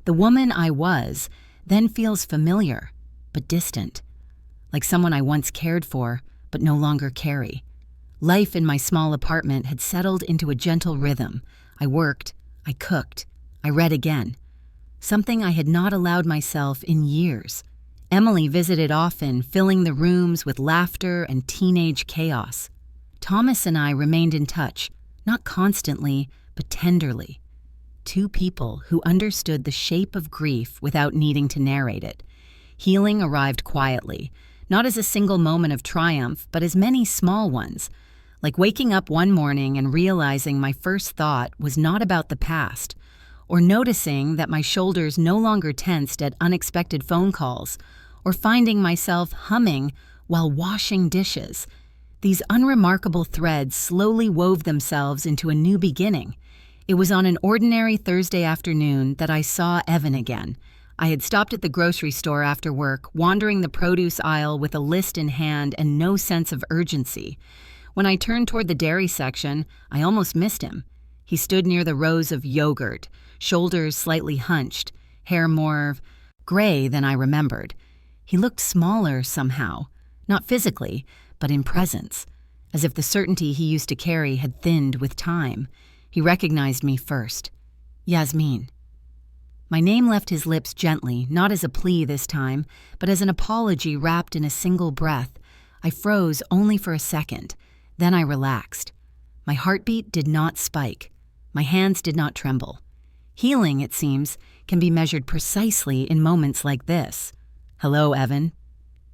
The woman I was then feels familiar, but distant, like someone I once cared for, but no longer carry. Life in my small apartment had settled into a gentle rhythm. I worked, I cooked, I read again. Something I had not allowed myself in years. Emily visited often, filling the rooms with laughter and teenage chaos. Thomas and I remained in touch, not constantly, but tenderly. Two people who understood the shape of grief without needing to narrate it. Healing arrived quietly, not as a single moment of triumph, but as many small ones. Like waking up one morning and realizing my first thought was not about the past, or noticing that my shoulders no longer tensed at unexpected phone calls, or finding myself humming while washing dishes. These unremarkable threads slowly wove themselves into a new beginning. It was on an ordinary Thursday afternoon that I saw Evan again. I had stopped at the grocery store after work, wandering the produce aisle with a list in hand and no sense of urgency. When I turned toward the dairy section, I almost missed him. He stood near the rows of yogurt, shoulders slightly hunched, hair more gray than I remembered. He looked smaller somehow, not physically, but in presence, as if the certainty he used to carry had thinned with time. He recognized me first. "Yasmin." My name left his lips gently, not as a plea this time, but as an apology wrapped in a single breath. I froze only for a second. Then I relaxed. My heartbeat did not spike. My hands did not tremble. Healing, it seems, can be measured precisely in moments like this. "Hello, Evan."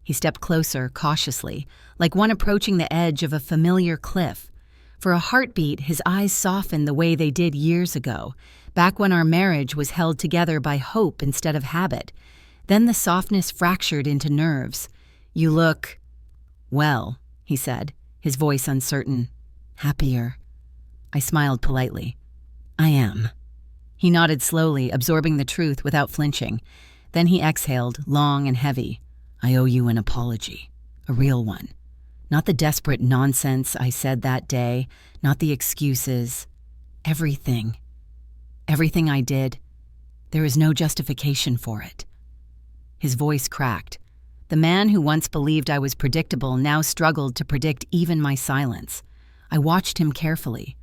He stepped closer, cautiously, like one approaching the edge of a familiar cliff. For a heartbeat, his eyes softened the way they did years ago, back when our marriage was held together by hope instead of habit. Then the softness fractured into nerves. "You look well," he said, his voice uncertain. "Happier." I smiled politely. "I am." He nodded slowly, absorbing the truth without flinching. Then he exhaled, long and heavy. "I owe you an apology, a real one." Not the desperate nonsense I said that day, not the excuses. Everything. Everything I did. There is no justification for it. His voice cracked. The man who once believed I was predictable now struggled to predict even my silence. I watched him carefully,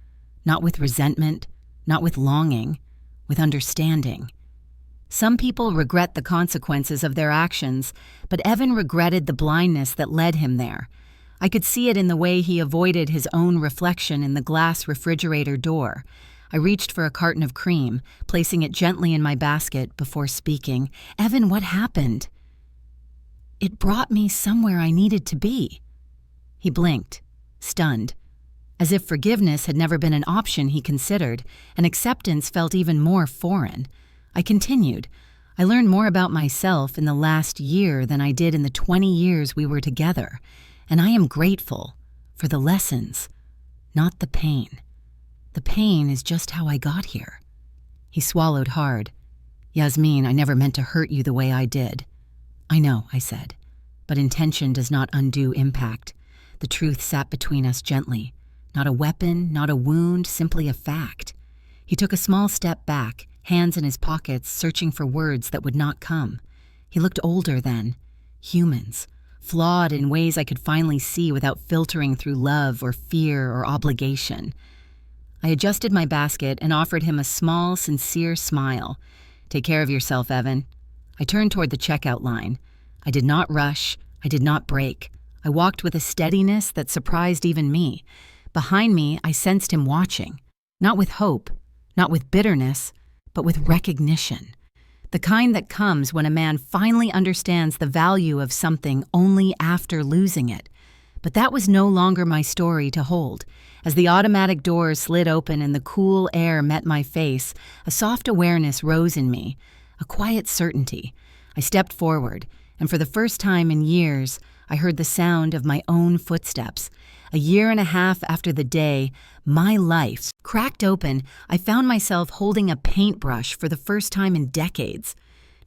not with resentment, not with longing, with understanding. Some people regret the consequences of their actions, but Evan regretted the blindness that led him there. I could see it in the way he avoided his own reflection in the glass refrigerator door. I reached for a carton of cream, placing it gently in my basket before speaking. "Evan, what happened?" "It brought me somewhere I needed to be." He blinked, stunned. As if forgiveness had never been an option he considered, and acceptance felt even more foreign. I continued. "I learned more about myself in the last year than I did in the 20 years we were together. And I am grateful for the lessons, not the pain. The pain is just how I got here." He swallowed hard. "Yasmin, I never meant to hurt you the way I did." "I know," I said, "but intention does not undo impact." The truth sat between us gently. Not a weapon, not a wound, simply a fact. He took a small step back, hands in his pockets, searching for words that would not come. He looked older then. Humans. Flawed in ways I could finally see without filtering through love or fear or obligation. I adjusted my basket and offered him a small, sincere smile. "Take care of yourself, Evan." I turned toward the checkout line. I did not rush. I did not break. I walked with a steadiness that surprised even me. Behind me, I sensed him watching. Not with hope, not with bitterness, but with recognition. The kind that comes when a man finally understands the value of something only after losing it. But that was no longer my story to hold. As the automatic doors slid open and the cool air met my face, a soft awareness rose in me, a quiet certainty. I stepped forward, and for the first time in years, I heard the sound of my own footsteps. A year and a half after the day my life cracked open, I found myself holding a paintbrush for the first time in decades.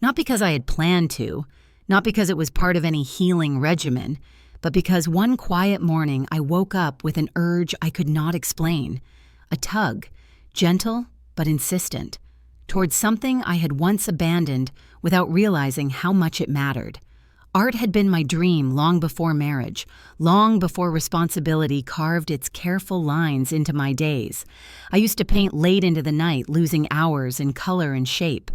Not because I had planned to, not because it was part of any healing regimen, but because one quiet morning I woke up with an urge I could not explain. A tug, gentle but insistent, towards something I had once abandoned without realizing how much it mattered. Art had been my dream long before marriage, long before responsibility carved its careful lines into my days. I used to paint late into the night, losing hours in color and shape.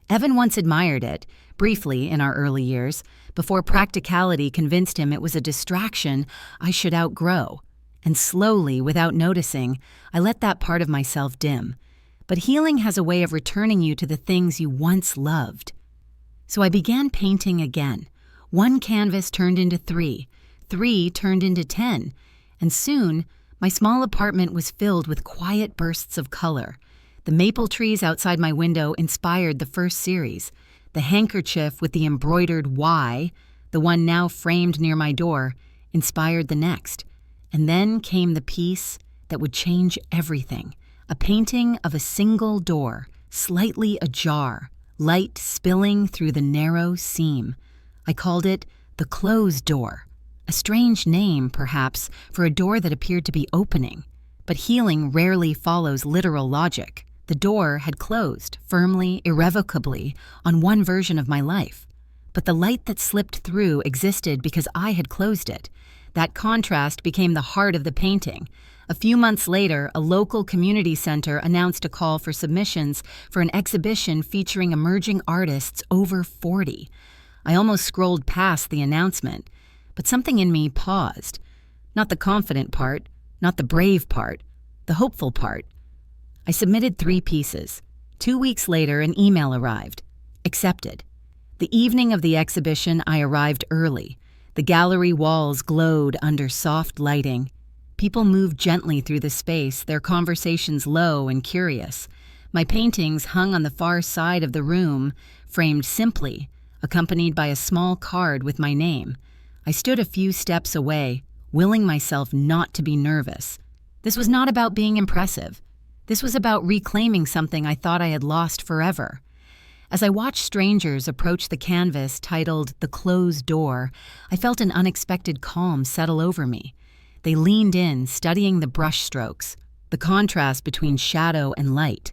Evan once admired it, briefly in our early years, before practicality convinced him it was a distraction I should outgrow. And slowly, without noticing, I let that part of myself dim. But healing has a way of returning you to the things you once loved. So I began painting again. One canvas turned into 3, 3 turned into 10, and soon my small apartment was filled with quiet bursts of color. The maple trees outside my window inspired the first series. The handkerchief with the embroidered Y, the one now framed near my door, inspired the next. And then came the piece that would change everything. A painting of a single door, slightly ajar, light spilling through the narrow seam. I called it the closed door, a strange name, perhaps, for a door that appeared to be opening. But healing rarely follows literal logic. The door had closed, firmly, irrevocably, on one version of my life. But the light that slipped through existed because I had closed it. That contrast became the heart of the painting. A few months later, a local community center announced a call for submissions for an exhibition featuring emerging artists over 40. I almost scrolled past the announcement, but something in me paused. Not the confident part, not the brave part, the hopeful part. I submitted 3 pieces. 2 weeks later, an email arrived. Accepted. The evening of the exhibition, I arrived early. The gallery walls glowed under soft lighting. People moved gently through the space, their conversations low and curious. My paintings hung on the far side of the room, framed simply, accompanied by a small card with my name. I stood a few steps away, willing myself not to be nervous. This was not about being impressive. This was about reclaiming something I thought I had lost forever. As I watched strangers approach the canvas titled "The Closed Door," I felt an unexpected calm settle over me. They leaned in, studying the brush strokes, the contrast between shadow and light.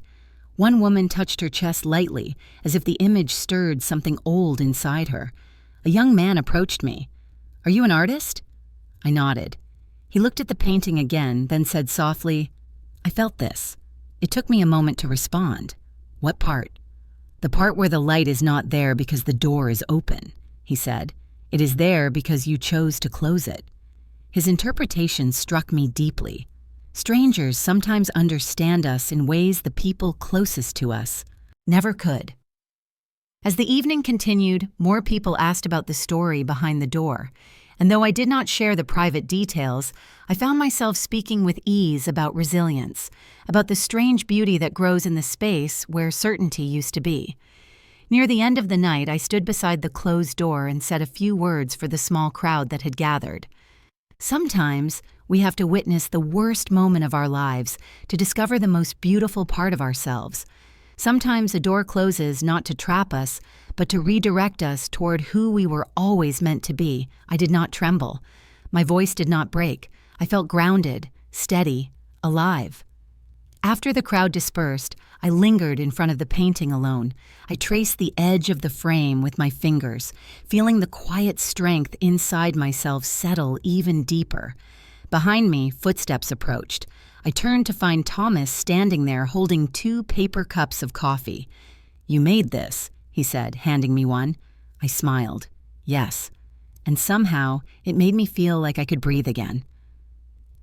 One woman touched her chest lightly, as if the image stirred something old inside her. A young man approached me. "Are you an artist?" I nodded. He looked at the painting again, then said softly, "I felt this." It took me a moment to respond. "What part?" "The part where the light is not there because the door is open," he said. "It is there because you chose to close it." His interpretation struck me deeply. Strangers sometimes understand us in ways the people closest to us never could. As the evening continued, more people asked about the story behind the door, and though I did not share the private details, I found myself speaking with ease about resilience, about the strange beauty that grows in the space where certainty used to be. Near the end of the night, I stood beside the closed door and said a few words for the small crowd that had gathered. Sometimes we have to witness the worst moment of our lives to discover the most beautiful part of ourselves. Sometimes a door closes not to trap us, but to redirect us toward who we were always meant to be. I did not tremble. My voice did not break. I felt grounded, steady, alive. After the crowd dispersed, I lingered in front of the painting alone. I traced the edge of the frame with my fingers, feeling the quiet strength inside myself settle even deeper. Behind me, footsteps approached. I turned to find Thomas standing there holding 2 paper cups of coffee. "You made this," he said, handing me one. I smiled. "Yes." And somehow, it made me feel like I could breathe again.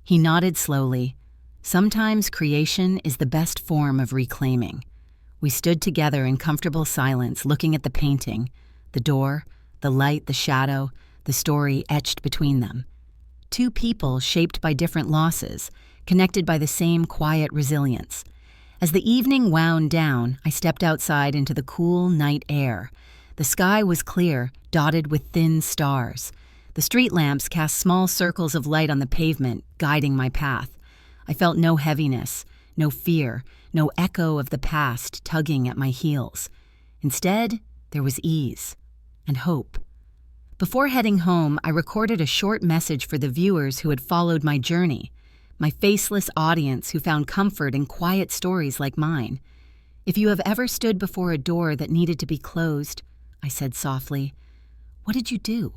He nodded slowly. Sometimes creation is the best form of reclaiming. We stood together in comfortable silence, looking at the painting, the door, the light, the shadow, the story etched between them. 2 people shaped by different losses, connected by the same quiet resilience. As the evening wound down, I stepped outside into the cool night air. The sky was clear, dotted with thin stars. The street lamps cast small circles of light on the pavement, guiding my path. I felt no heaviness, no fear, no echo of the past tugging at my heels. Instead, there was ease and hope. Before heading home, I recorded a short message for the viewers who had followed my journey, my faceless audience who found comfort in quiet stories like mine. "If you have ever stood before a door that needed to be closed," I said softly, "what did you do?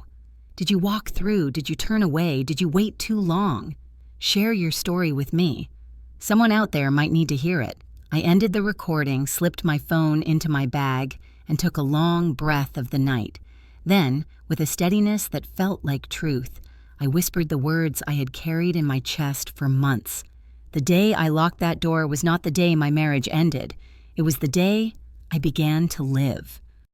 Did you walk through? Did you turn away? Did you wait too long? Share your story with me. Someone out there might need to hear it." I ended the recording, slipped my phone into my bag, and took a long breath of the night. Then, with a steadiness that felt like truth, I whispered the words I had carried in my chest for months. The day I locked that door was not the day my marriage ended. It was the day I began to live.